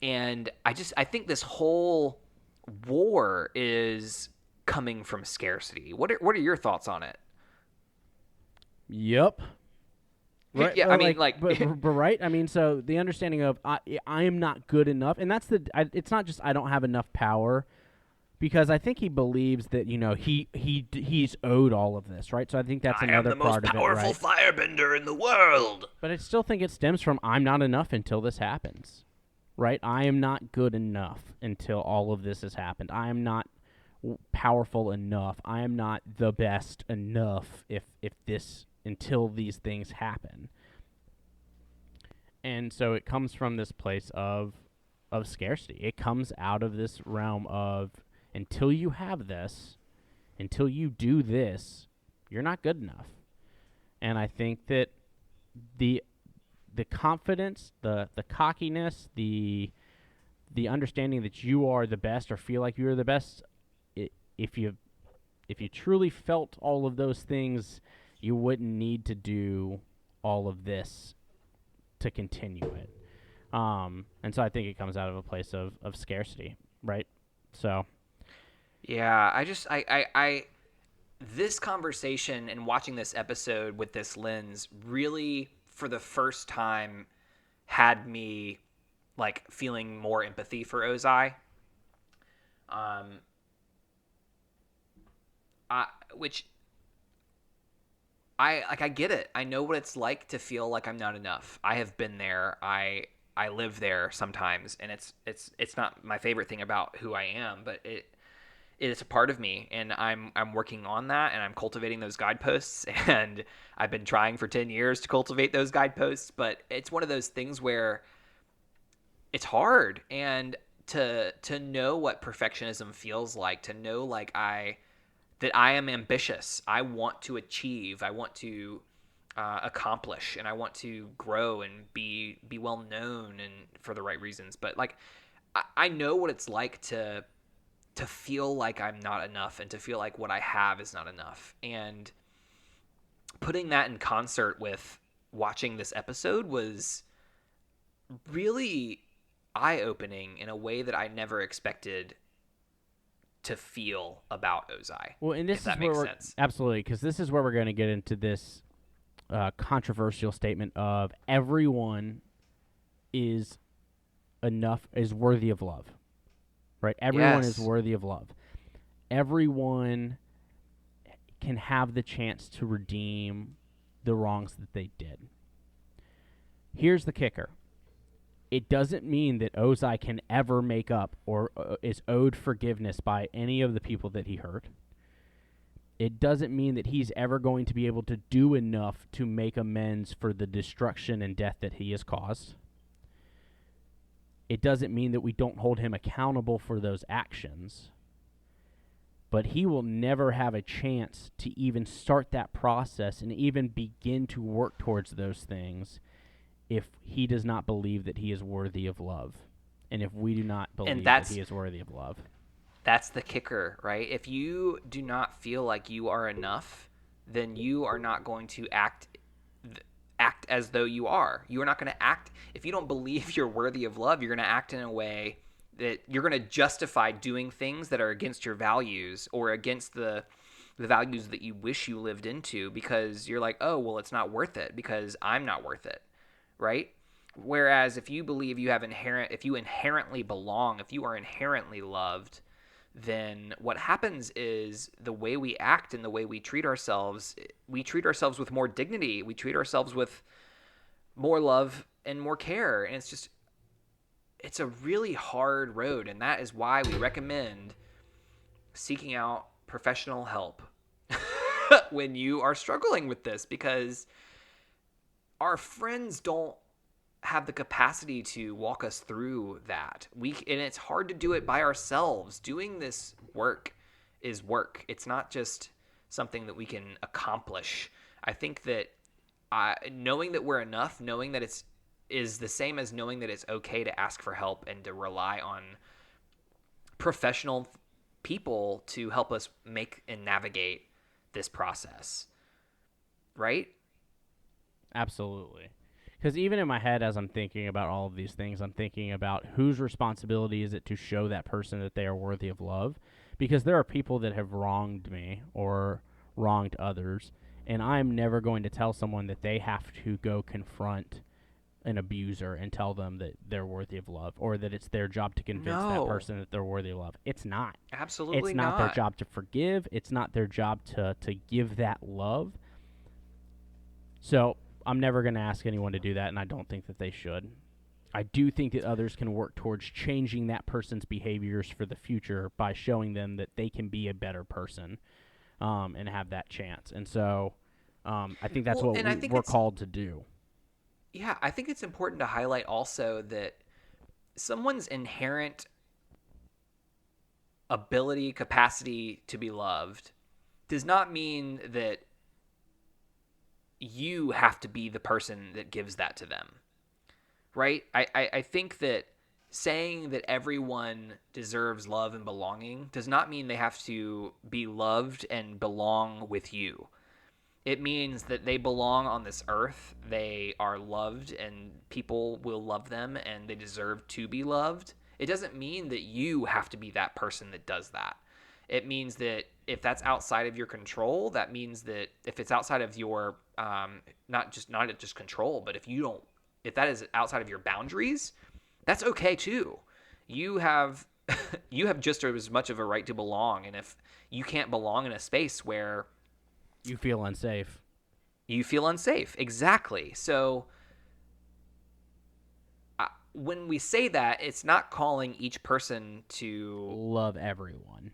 And I think this whole war is coming from scarcity. What are your thoughts on it? Yep. Right, yeah, I mean, like, but right. I mean, so the understanding of I am not good enough, and that's it's not just I don't have enough power, because I think he believes that he's owed all of this, right? So I think that's another part of it, right? I am the most powerful firebender in the world. But I still think it stems from I'm not enough until this happens, right? I am not good enough until all of this has happened. I am not powerful enough. I am not the best enough until these things happen. And so it comes from this place of scarcity. It comes out of this realm of until you have this, until you do this, you're not good enough. And I think that the confidence, the cockiness, the understanding that you are the best or feel like you're the best, if you truly felt all of those things, you wouldn't need to do all of this to continue it. And so I think it comes out of a place of scarcity, right? So, yeah, I this conversation and watching this episode with this lens really, for the first time, had me like feeling more empathy for Ozai. I get it. I know what it's like to feel like I'm not enough. I have been there. I live there sometimes, and it's not my favorite thing about who I am, but it is a part of me, and I'm working on that, and I'm cultivating those guideposts, and I've been trying for 10 years to cultivate those guideposts, but it's one of those things where it's hard, and to know what perfectionism feels like, to know like I that I am ambitious. I want to achieve. I want to accomplish, and I want to grow and be well known and for the right reasons. But like, I know what it's like to feel like I'm not enough and to feel like what I have is not enough. And putting that in concert with watching this episode was really eye-opening in a way that I never expected to feel about Ozai. Well, and this if that is where makes we're sense. absolutely, because this is where we're going to get into this controversial statement of everyone is worthy of love, right? Everyone is Yes. worthy of love. Everyone can have the chance to redeem the wrongs that they did. Here's the kicker. It doesn't mean that Ozai can ever make up or is owed forgiveness by any of the people that he hurt. It doesn't mean that he's ever going to be able to do enough to make amends for the destruction and death that he has caused. It doesn't mean that we don't hold him accountable for those actions. But he will never have a chance to even start that process and even begin to work towards those things if he does not believe that he is worthy of love. And if we do not believe that he is worthy of love. That's the kicker, right? If you do not feel like you are enough, then you are not going to act as though you are. You are not going to act, if you don't believe you're worthy of love, you're going to act in a way that you're going to justify doing things that are against your values or against the values that you wish you lived into, because you're like, oh, well, it's not worth it because I'm not worth it, right? Whereas if you believe if you inherently belong, if you are inherently loved, then what happens is the way we act and the way we treat ourselves with more dignity. We treat ourselves with more love and more care. And it's a really hard road. And that is why we recommend seeking out professional help when you are struggling with this, because our friends don't have the capacity to walk us through that. And it's hard to do it by ourselves. Doing this work is work. It's not just something that we can accomplish. I think that knowing that we're enough, knowing that is the same as knowing that it's okay to ask for help and to rely on professional people to help us make and navigate this process. Right? Absolutely. Because even in my head, as I'm thinking about all of these things, I'm thinking about whose responsibility is it to show that person that they are worthy of love? Because there are people that have wronged me or wronged others, and I'm never going to tell someone that they have to go confront an abuser and tell them that they're worthy of love, or that it's their job to convince that person that they're worthy of love. It's not. Absolutely It's not their job to forgive. It's not their job to give that love. So I'm never going to ask anyone to do that, and I don't think that they should. I do think that others can work towards changing that person's behaviors for the future by showing them that they can be a better person and have that chance. And so I think that's what we're called to do. Yeah, I think it's important to highlight also that someone's inherent ability, capacity to be loved does not mean that you have to be the person that gives that to them, right? I think that saying that everyone deserves love and belonging does not mean they have to be loved and belong with you. It means that they belong on this earth. They are loved and people will love them and they deserve to be loved. It doesn't mean that you have to be that person that does that. It means that if that's outside of your control, that means that if it's outside of your not just control, but if that is outside of your boundaries, that's okay too. You have just as much of a right to belong, and if you can't belong in a space where you feel unsafe, exactly. So when we say that, it's not calling each person to love everyone.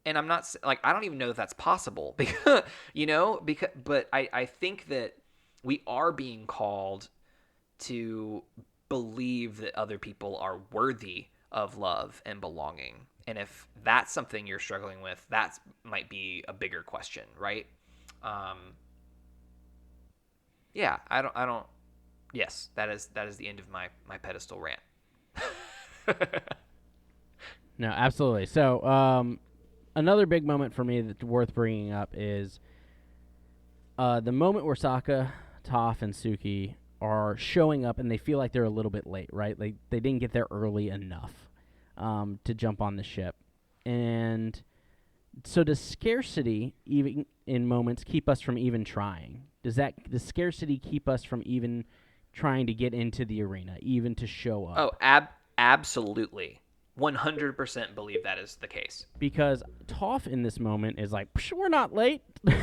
And I'm not like, I don't even know if that's possible but I think that we are being called to believe that other people are worthy of love and belonging And if that's something you're struggling with, that might be a bigger question, right? Yeah, I don't. Yes, that is the end of my pedestal rant. No, absolutely. So, another big moment for me that's worth bringing up is the moment where Sokka, Toph, and Suki are showing up and they feel like they're a little bit late, right? They didn't get there early enough to jump on the ship. And so does scarcity, even in moments, keep us from even trying? Does scarcity keep us from even trying to get into the arena, even to show up? Oh, absolutely. 100% believe that is the case. Because Toph in this moment is like, we're not late. But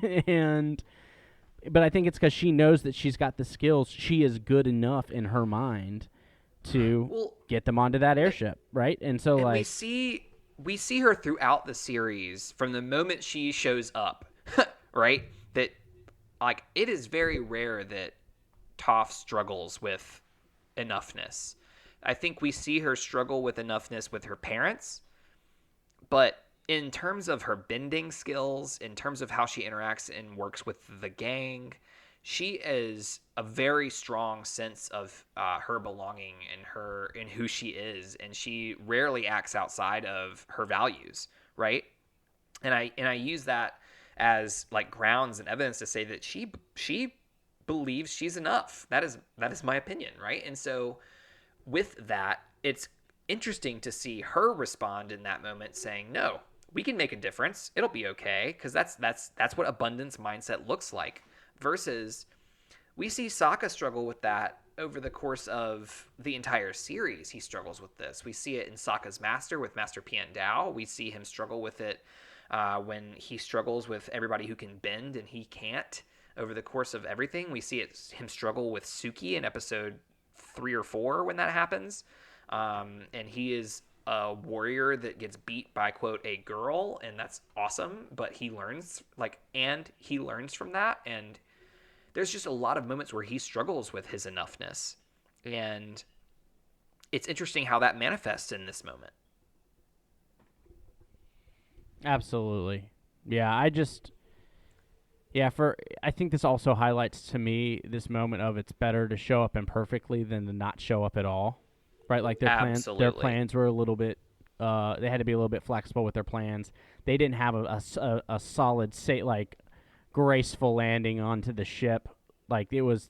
I think it's because she knows that she's got the skills. She is good enough in her mind to get them onto that airship, right? And so, and like, we see her throughout the series from the moment she shows up, right? That, like, it is very rare that Toph struggles with enoughness. I think we see her struggle with enoughness with her parents, but in terms of her bending skills, in terms of how she interacts and works with the gang, she is a very strong sense of her belonging and who she is, and she rarely acts outside of her values, right? And I use that as like grounds and evidence to say that she believes she's enough. That is my opinion, right? And so with that, it's interesting to see her respond in that moment, saying, "No, we can make a difference. It'll be okay," because that's what abundance mindset looks like. Versus, we see Sokka struggle with that over the course of the entire series. He struggles with this. We see it in Sokka's Master with Master Piandao. We see him struggle with it when he struggles with everybody who can bend and he can't. Over the course of everything, we see him struggle with Suki in episode 3 or 4 when that happens. And he is a warrior that gets beat by, quote, a girl, and that's awesome, but he learns from that. And there's just a lot of moments where he struggles with his enoughness, and it's interesting how that manifests in this moment. Absolutely. Yeah, I think this also highlights to me this moment of it's better to show up imperfectly than to not show up at all. Right? Like their plans were a little bit they had to be a little bit flexible with their plans. They didn't have a solid graceful landing onto the ship. Like, it was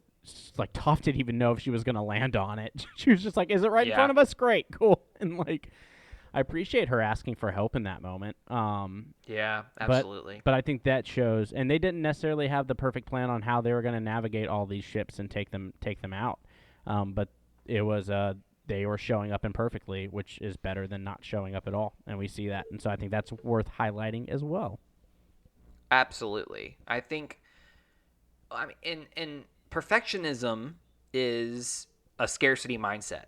like Toph didn't even know if she was going to land on it. She was just like, "Is it right in front of us? Great, cool." And like, I appreciate her asking for help in that moment. Yeah, absolutely. But I think that shows, and they didn't necessarily have the perfect plan on how they were going to navigate all these ships and take them out. But it was they were showing up imperfectly, which is better than not showing up at all, and we see that. And so I think that's worth highlighting as well. Absolutely. I think, I mean, in perfectionism is a scarcity mindset.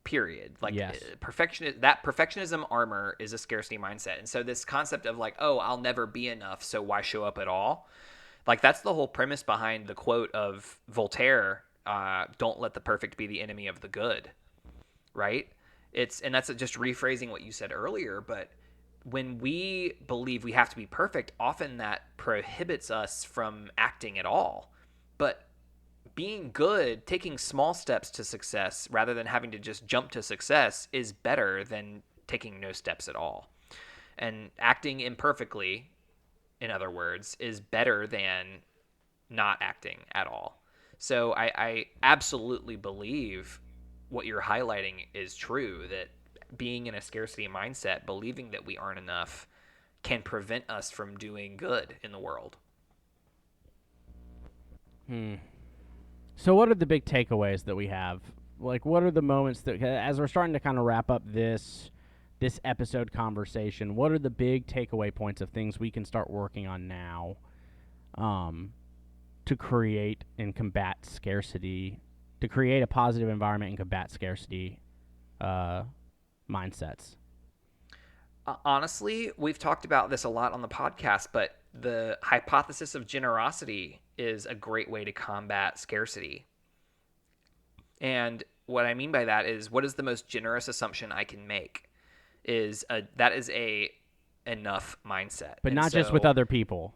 Period. Like, yes. Perfectionism armor is a scarcity mindset. And so this concept of like, oh, I'll never be enough, so why show up at all? Like, that's the whole premise behind the quote of Voltaire, "Don't let the perfect be the enemy of the good." Right? And that's just rephrasing what you said earlier, but when we believe we have to be perfect, often that prohibits us from acting at all. But being good, taking small steps to success rather than having to just jump to success, is better than taking no steps at all. And acting imperfectly, in other words, is better than not acting at all. So I absolutely believe what you're highlighting is true, that being in a scarcity mindset, believing that we aren't enough, can prevent us from doing good in the world. So what are the big takeaways that we have? Like, what are the moments that, as we're starting to kind of wrap up this episode conversation, what are the big takeaway points of things we can start working on now to create and combat scarcity, to create a positive environment and combat scarcity mindsets? Honestly, we've talked about this a lot on the podcast, but the hypothesis of generosity is a great way to combat scarcity. And what I mean by that is, what is the most generous assumption I can make? that is a enough mindset. But And not just with so- other people.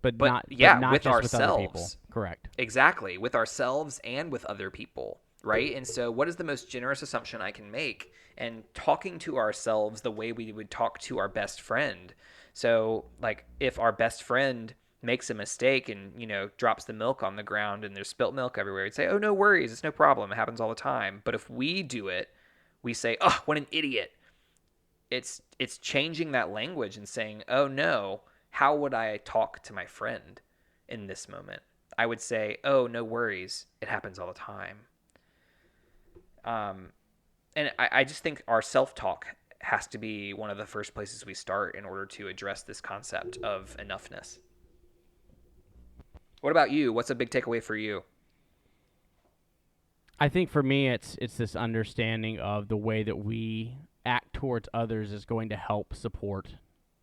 But But not yeah, but not with just with other people. ourselves. Correct. Exactly, with ourselves and with other people, right? And so what is the most generous assumption I can make? And talking to ourselves the way we would talk to our best friend. So, like, if our best friend makes a mistake and, drops the milk on the ground and there's spilt milk everywhere, we'd say, oh, no worries, it's no problem, it happens all the time. But if we do it, we say, oh, what an idiot. It's changing that language and saying, oh, no, how would I talk to my friend in this moment? I would say, oh, no worries, it happens all the time. And I just think our self-talk has to be one of the first places we start in order to address this concept of enoughness. What about you? What's a big takeaway for you? I think for me, it's this understanding of the way that we act towards others is going to help support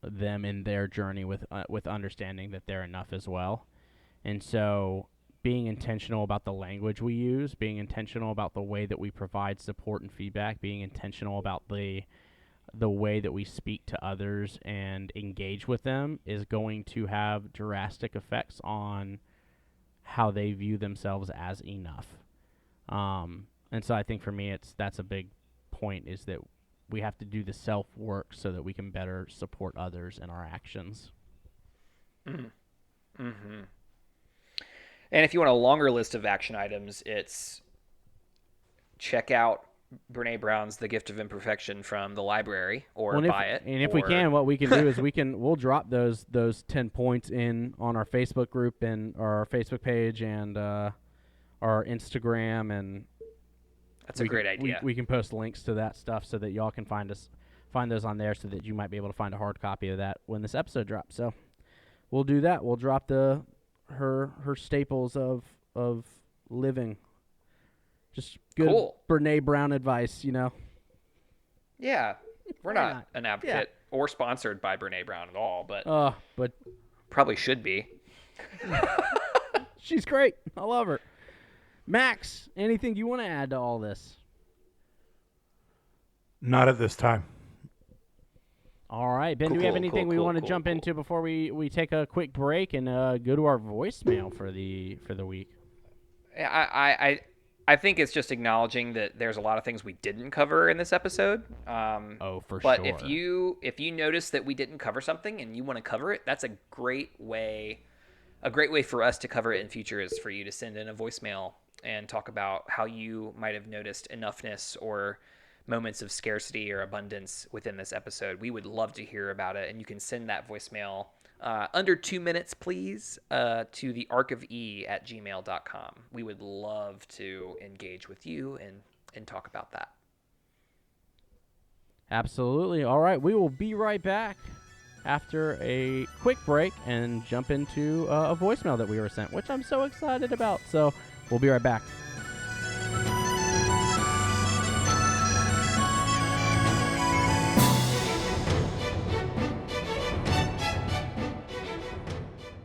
them in their journey with understanding that they're enough as well. And so being intentional about the language we use, being intentional about the way that we provide support and feedback, being intentional about the way that we speak to others and engage with them is going to have drastic effects on how they view themselves as enough. And so I think for me, that's a big point, is that we have to do the self-work so that we can better support others in our actions. Mm-hmm. And if you want a longer list of action items, it's check out Brene Brown's The Gift of Imperfection from the library, or buy it. And if we can, what we can do is we'll drop those 10 points in on our Facebook group and our Facebook page and our Instagram, and that's a great idea. We can post links to that stuff so that y'all can find those on there, so that you might be able to find a hard copy of that when this episode drops. So we'll do that. We'll drop her staples of living. Just good cool. Brene Brown advice, Yeah, we're not an advocate or sponsored by Brene Brown at all, but probably should be. She's great. I love her. Max, anything you want to add to all this? Not at this time. All right, Ben, do we have anything we want to jump into before we take a quick break and go to our voicemail for the week? I think it's just acknowledging that there's a lot of things we didn't cover in this episode. For sure. But if you notice that we didn't cover something and you want to cover it, that's a great way for us to cover it in future is for you to send in a voicemail and talk about how you might have noticed enoughness or moments of scarcity or abundance within this episode. We would love to hear about it, and you can send that voicemail under 2 minutes, please, to the arcofE@gmail.com. We would love to engage with you and talk about that. Absolutely. All right, we will be right back after a quick break and jump into a voicemail that we were sent, which I'm so excited about. So we'll be right back.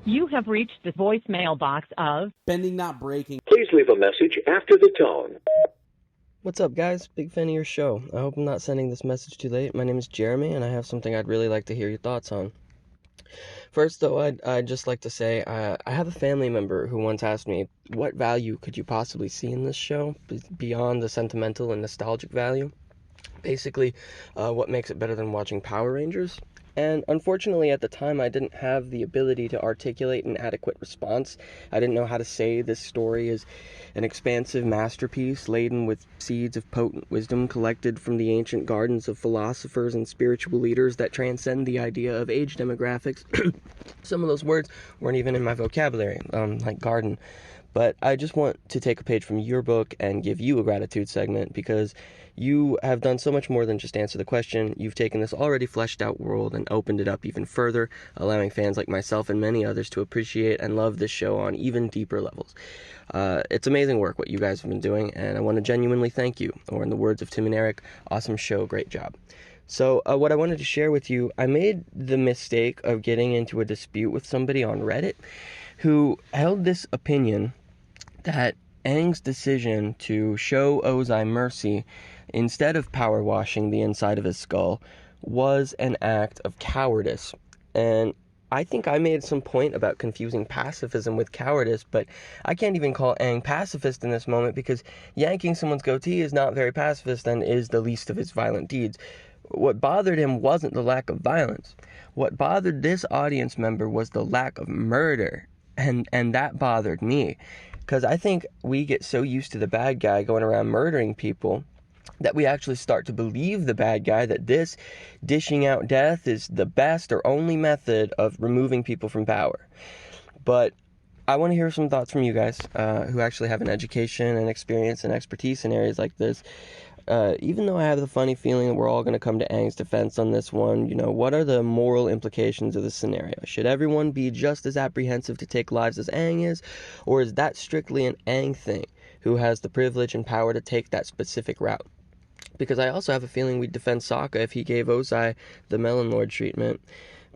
You have reached the voicemail box of Bending Not Breaking. Please leave a message after the tone. What's up, guys? Big fan of your show. I hope I'm not sending this message too late. My name is Jeremy, and I have something I'd really like to hear your thoughts on. First, though, I'd just like to say I have a family member who once asked me, what value could you possibly see in this show beyond the sentimental and nostalgic value? Basically, what makes it better than watching Power Rangers? And unfortunately, at the time, I didn't have the ability to articulate an adequate response. I didn't know how to say this story is an expansive masterpiece laden with seeds of potent wisdom collected from the ancient gardens of philosophers and spiritual leaders that transcend the idea of age demographics. Some of those words weren't even in my vocabulary, like garden. But I just want to take a page from your book and give you a gratitude segment, because you have done so much more than just answer the question. You've taken this already fleshed out world and opened it up even further, allowing fans like myself and many others to appreciate and love this show on even deeper levels. It's amazing work what you guys have been doing, and I want to genuinely thank you. Or in the words of Tim and Eric, awesome show, great job. So what I wanted to share with you, I made the mistake of getting into a dispute with somebody on Reddit who held this opinion that Aang's decision to show Ozai mercy instead of power washing the inside of his skull was an act of cowardice. And I think I made some point about confusing pacifism with cowardice, but I can't even call Aang pacifist in this moment because yanking someone's goatee is not very pacifist and is the least of his violent deeds. What bothered him wasn't the lack of violence. What bothered this audience member was the lack of murder, and that bothered me. Because I think we get so used to the bad guy going around murdering people that we actually start to believe the bad guy, that this dishing out death is the best or only method of removing people from power. But I want to hear some thoughts from you guys who actually have an education and experience and expertise in areas like this. Even though I have the funny feeling that we're all going to come to Aang's defense on this one, what are the moral implications of this scenario? Should everyone be just as apprehensive to take lives as Aang is? Or is that strictly an Aang thing, who has the privilege and power to take that specific route? Because I also have a feeling we'd defend Sokka if he gave Ozai the Melon Lord treatment.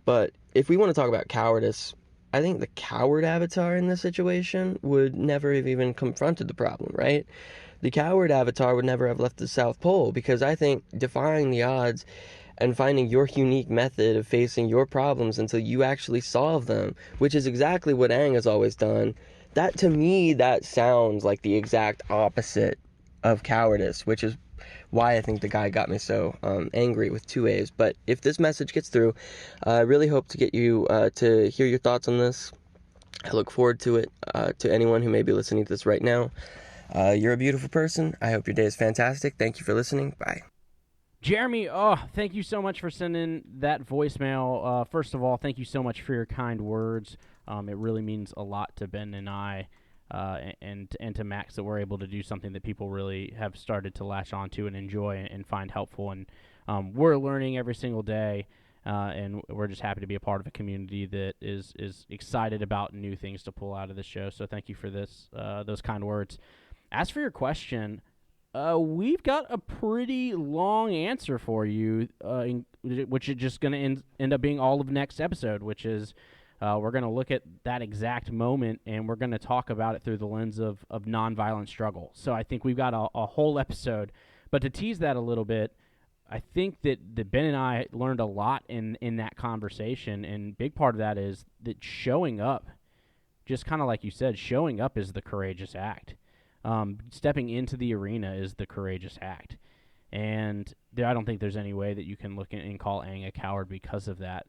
But if we want to talk about cowardice, I think the coward avatar in this situation would never have even confronted the problem, right? The coward avatar would never have left the South Pole, because I think defying the odds and finding your unique method of facing your problems until you actually solve them, which is exactly what Aang has always done, that to me, that sounds like the exact opposite of cowardice, which is why I think the guy got me so angry with 2 A's. But if this message gets through, I really hope to get you to hear your thoughts on this. I look forward to it. To anyone who may be listening to this right now, you're a beautiful person. I hope your day is fantastic. Thank you for listening. Bye. Jeremy, thank you so much for sending that voicemail. First of all, thank you so much for your kind words. It really means a lot to Ben and I, and to Max, that we're able to do something that people really have started to latch onto and enjoy and find helpful. And we're learning every single day, and we're just happy to be a part of a community that is excited about new things to pull out of the show. So thank you for those kind words. As for your question, we've got a pretty long answer for you, which is just going to end up being all of next episode, which is we're going to look at that exact moment, and we're going to talk about it through the lens of nonviolent struggle. So I think we've got a whole episode. But to tease that a little bit, I think that Ben and I learned a lot in that conversation, and big part of that is that showing up, just kind of like you said, showing up is the courageous act. Stepping into the arena is the courageous act. And I don't think there's any way that you can look and call Aang a coward because of that,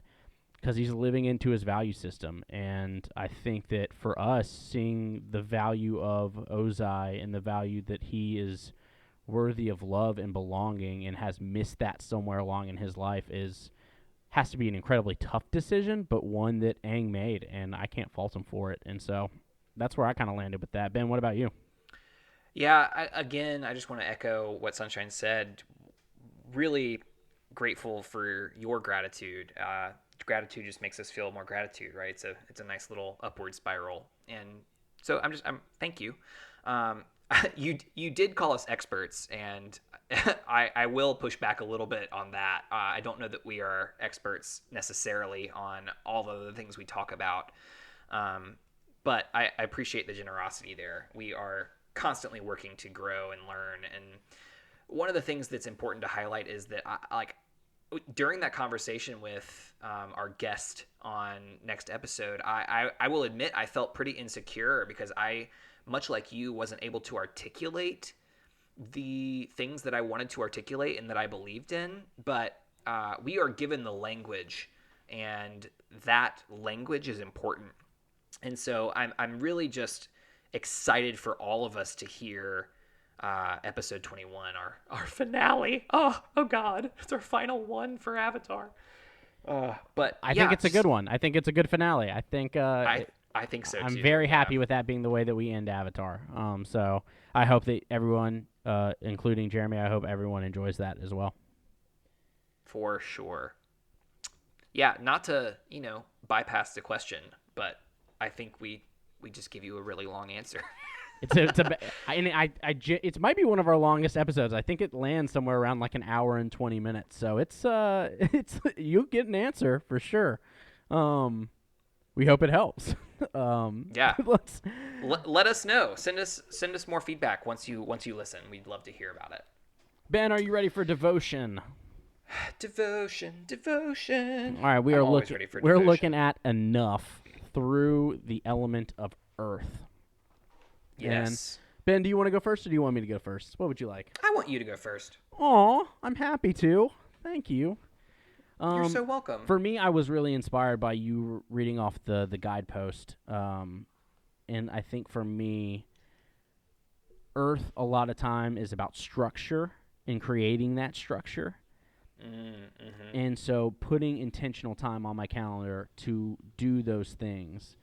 because he's living into his value system. And I think that for us, seeing the value of Ozai and the value that he is worthy of love and belonging and has missed that somewhere along in his life has to be an incredibly tough decision, but one that Aang made, and I can't fault him for it. And so that's where I kind of landed with that. Ben, what about you? Yeah, I just want to echo what Sunshine said. Really grateful for your gratitude. Gratitude just makes us feel more gratitude, right? It's a nice little upward spiral. And so thank you. You did call us experts, and I will push back a little bit on that. I don't know that we are experts necessarily on all of the things we talk about, but I appreciate the generosity there. We are constantly working to grow and learn, and one of the things that's important to highlight is that during that conversation with our guest on next episode, I will admit I felt pretty insecure because I, much like you, wasn't able to articulate the things that I wanted to articulate and that I believed in, but we are given the language, and that language is important. And so I'm really just excited for all of us to hear episode 21, our finale. Oh God, it's our final one for Avatar. But I think it's a good one. I think it's a good finale. I think I think so too. I'm very happy with that being the way that we end Avatar. So I hope that everyone, including Jeremy, I hope everyone enjoys that as well. For sure. Yeah, not to bypass the question, but I think we just give you a really long answer. It might be one of our longest episodes. I think it lands somewhere around like an hour and 20 minutes. So it's you get an answer for sure. we hope it helps. Yeah. Let's. Let us know. Send us more feedback once you listen. We'd love to hear about it. Ben, are you ready for devotion? Devotion. All right, we I'm are always looking. ready for We're devotion. looking at enough through the element of earth. Yes. Ben, do you want to go first, or do you want me to go first? What would you like? I want you to go first. Aw, I'm happy to. Thank you. You're so welcome. For me, I was really inspired by you reading off the guidepost. And I think for me, Earth a lot of time is about structure and creating that structure. Mm-hmm. And so putting intentional time on my calendar to do those things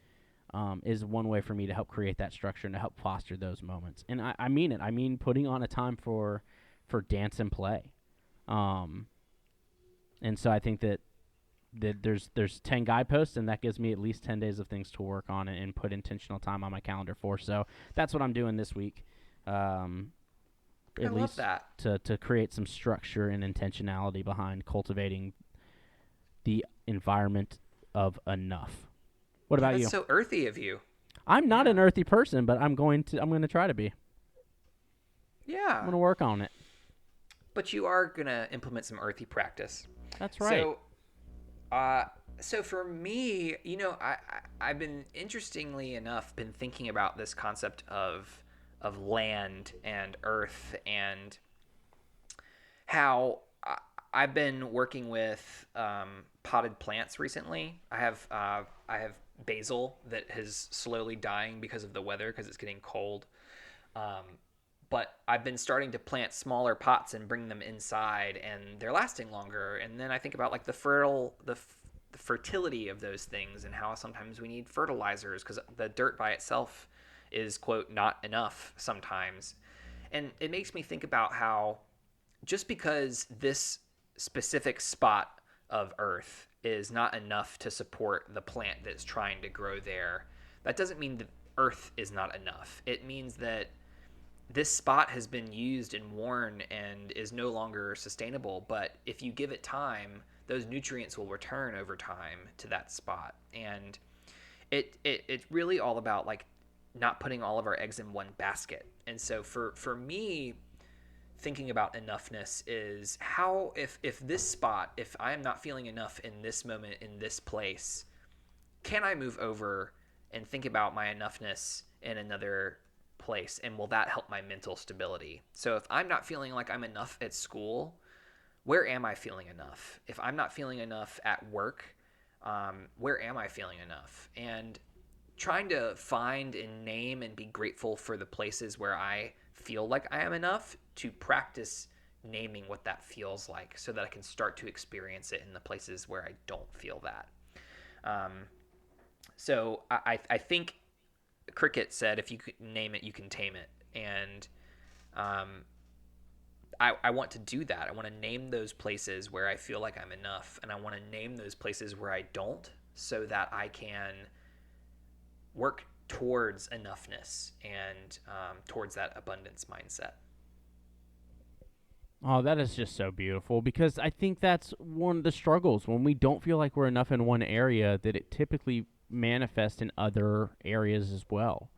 is one way for me to help create that structure and to help foster those moments. And I mean it. I mean putting on a time for dance and play. And so I think that there's 10 guideposts, and that gives me at least 10 days of things to work on and put intentional time on my calendar for. So that's what I'm doing this week. I love that. To create some structure and intentionality behind cultivating the environment of enough. What about you? That's so earthy of you. I'm not an earthy person, but I'm going to try to be. Yeah. I'm going to work on it. But you are going to implement some earthy practice. That's right. So for me, I've been, interestingly enough, been thinking about this concept of land and earth, and how I've been working with potted plants recently. I have basil that is slowly dying because of the weather, because it's getting cold. But I've been starting to plant smaller pots and bring them inside, and they're lasting longer. And then I think about like the fertility of those things, and how sometimes we need fertilizers because the dirt by itself is, quote, not enough sometimes. And it makes me think about how just because this specific spot of earth is not enough to support the plant that's trying to grow there, that doesn't mean that earth is not enough. It means that this spot has been used and worn and is no longer sustainable. But if you give it time, those nutrients will return over time to that spot. And it's really all about like not putting all of our eggs in one basket. And so for me, thinking about enoughness is how, if this spot, if I am not feeling enough in this moment, in this place, can I move over and think about my enoughness in another place, and will that help my mental stability? So if I'm not feeling like I'm enough at school, where am I feeling enough? If I'm not feeling enough at work, where am I feeling enough? And trying to find and name and be grateful for the places where I feel like I am enough, to practice naming what that feels like, so that I can start to experience it in the places where I don't feel that. So I think Cricket said, if you could name it, you can tame it. And I want to do that. I want to name those places where I feel like I'm enough, and I want to name those places where I don't, so that I can work towards enoughness and towards that abundance mindset. Oh, that is just so beautiful, because I think that's one of the struggles when we don't feel like we're enough in one area, that it typically manifests in other areas as well.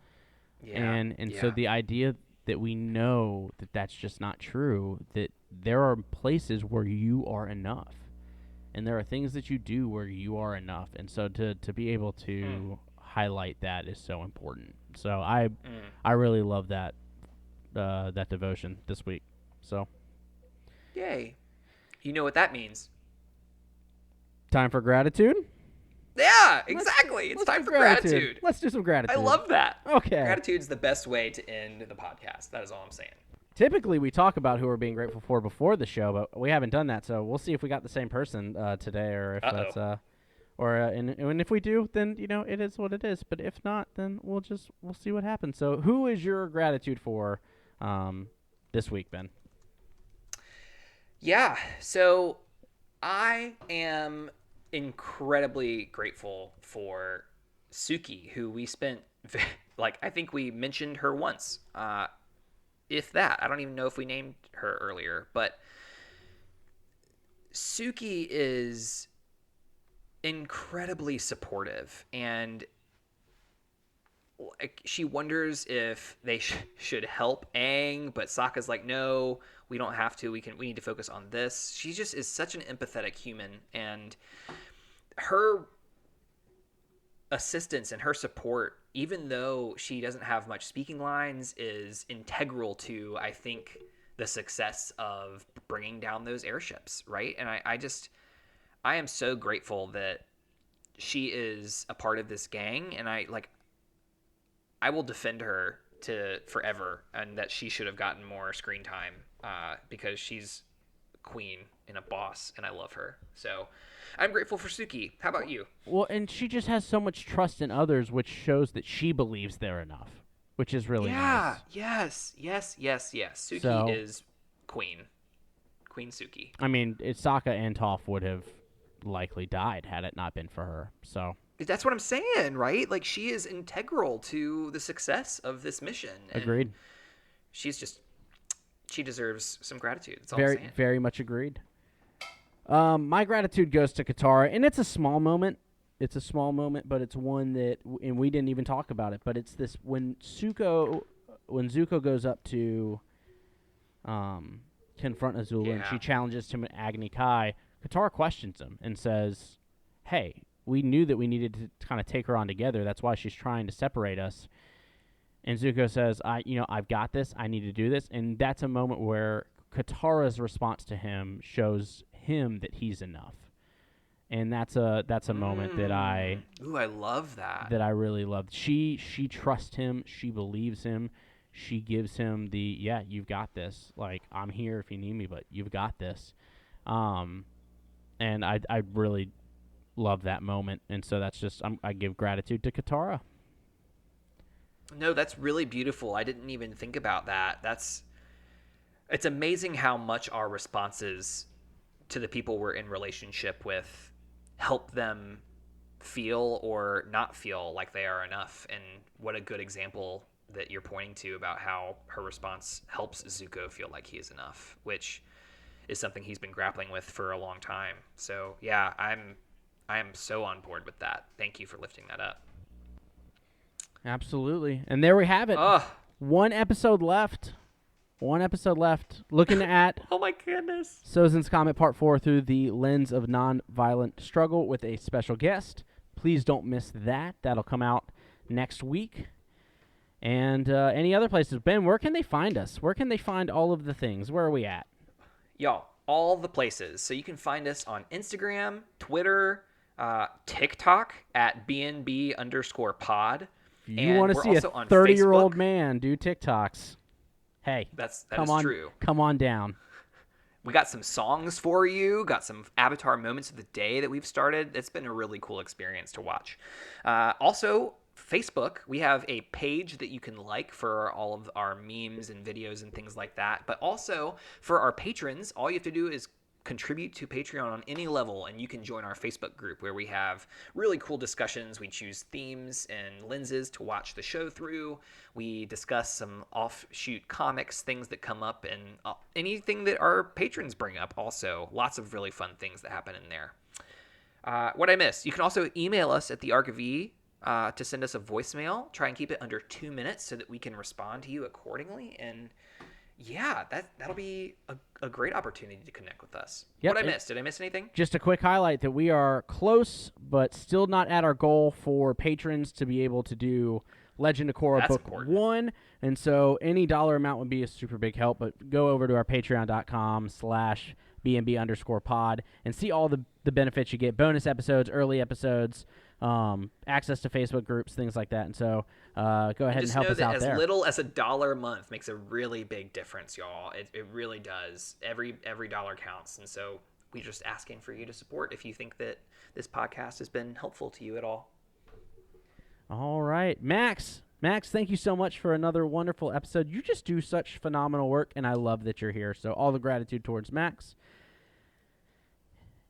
Yeah. So the idea that we know that that's just not true, that there are places where you are enough, and there are things that you do where you are enough, and so to be able to highlight that is so important. So I really love that that devotion this week. So Yay. You know what that means. time for gratitude. Yeah, exactly. It's time for gratitude. Let's do some gratitude. I love that. Okay. Gratitude's the best way to end the podcast. That is all I'm saying. Typically, we talk about who we're being grateful for before the show, but we haven't done that, so we'll see if we got the same person today, or if that's and if we do, then it is what it is. But if not, then we'll see what happens. So, who is your gratitude for this week, Ben? Yeah. So I am incredibly grateful for Suki, who we spent I think we mentioned her once, if that. I don't even know if we named her earlier, but Suki is incredibly supportive, and like, she wonders if they should help Aang, but Sokka's like, no, we don't have to. We need to focus on this. She just is such an empathetic human, and her assistance and her support, even though she doesn't have much speaking lines, is integral to, I think, the success of bringing down those airships, right? And I am so grateful that she is a part of this gang, and I will defend her to forever, and that she should have gotten more screen time because she's a queen and a boss, and I love her. So I'm grateful for Suki. How about you? Well, and she just has so much trust in others, which shows that she believes they're enough, which is really nice. Yes. Suki So, is Queen Suki. I mean, Sokka and Toph would have likely died had it not been for her. So That's what I'm saying, right? Like, she is integral to the success of this mission. And agreed. she deserves some gratitude. That's all I'm saying. Very much agreed. My gratitude goes to Katara, and it's a small moment. It's a small moment, but it's one that, and we didn't even talk about it, but it's this, when Zuko goes up to confront Azula, and she challenges him in Agni Kai, Katara questions him and says, hey, we knew that we needed to kind of take her on together. That's why she's trying to separate us. And Zuko says, I've got this. I need to do this. And that's a moment where Katara's response to him shows him that he's enough. And that's a moment that I love that. That I really loved. She trusts him. She believes him. She gives him the, you've got this. Like, I'm here if you need me, but you've got this. And I really love that moment. And so that's just, I give gratitude to Katara. No, that's really beautiful. I didn't even think about that. It's amazing how much our responses to the people we're in relationship with help them feel or not feel like they are enough. And what a good example that you're pointing to about how her response helps Zuko feel like he is enough, which is something he's been grappling with for a long time. So yeah, I am so on board with that. Thank you for lifting that up. Absolutely. And there we have it. One episode left. Looking at oh my goodness, Sozin's Comet Part 4 through the lens of non-violent struggle with a special guest. Please don't miss that. That'll come out next week. And any other places. Ben, where can they find us? Where can they find all of the things? Where are we at? Y'all, all the places. So you can find us on Instagram, Twitter, TikTok at BNB_pod. If you want to see a 30-year-old man do TikToks, hey, that is true. Come on down. We got some songs for you, got some Avatar moments of the day that we've started. It's been a really cool experience to watch. Also, Facebook, we have a page that you can like for all of our memes and videos and things like that. But also, for our patrons, all you have to do is contribute to Patreon on any level, and you can join our Facebook group where we have really cool discussions. We choose themes and lenses to watch the show through. We discuss some offshoot comics, things that come up, and anything that our patrons bring up also. Lots of really fun things that happen in there. What I missed, you can also email us at the Arc of E to send us a voicemail. Try and keep it under 2 minutes so that we can respond to you accordingly. And yeah, that'll be a great opportunity to connect with us. Yep. What I missed? Did I miss anything? Just a quick highlight that we are close, but still not at our goal for patrons to be able to do Legend of Korra Book 1. And so any dollar amount would be a super big help. But go over to our patreon.com/BNB_pod and see all the benefits you get. Bonus episodes, early episodes, access to Facebook groups, things like that. And so go ahead and help us out there. Just know that as little as $1 a month makes a really big difference, y'all. It really does. Every dollar counts. And so we're just asking for you to support if you think that this podcast has been helpful to you at all. All right. Max, thank you so much for another wonderful episode. You just do such phenomenal work, and I love that you're here. So all the gratitude towards Max.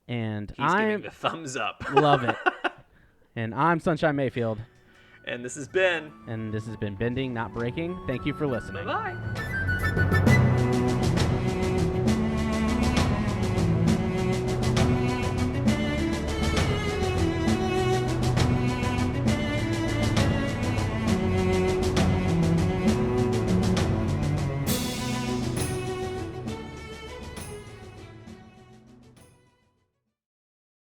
And he's giving the thumbs up. Love it. And I'm Sunshine Mayfield. And this has been Bending, Not Breaking. Thank you for listening. Bye-bye.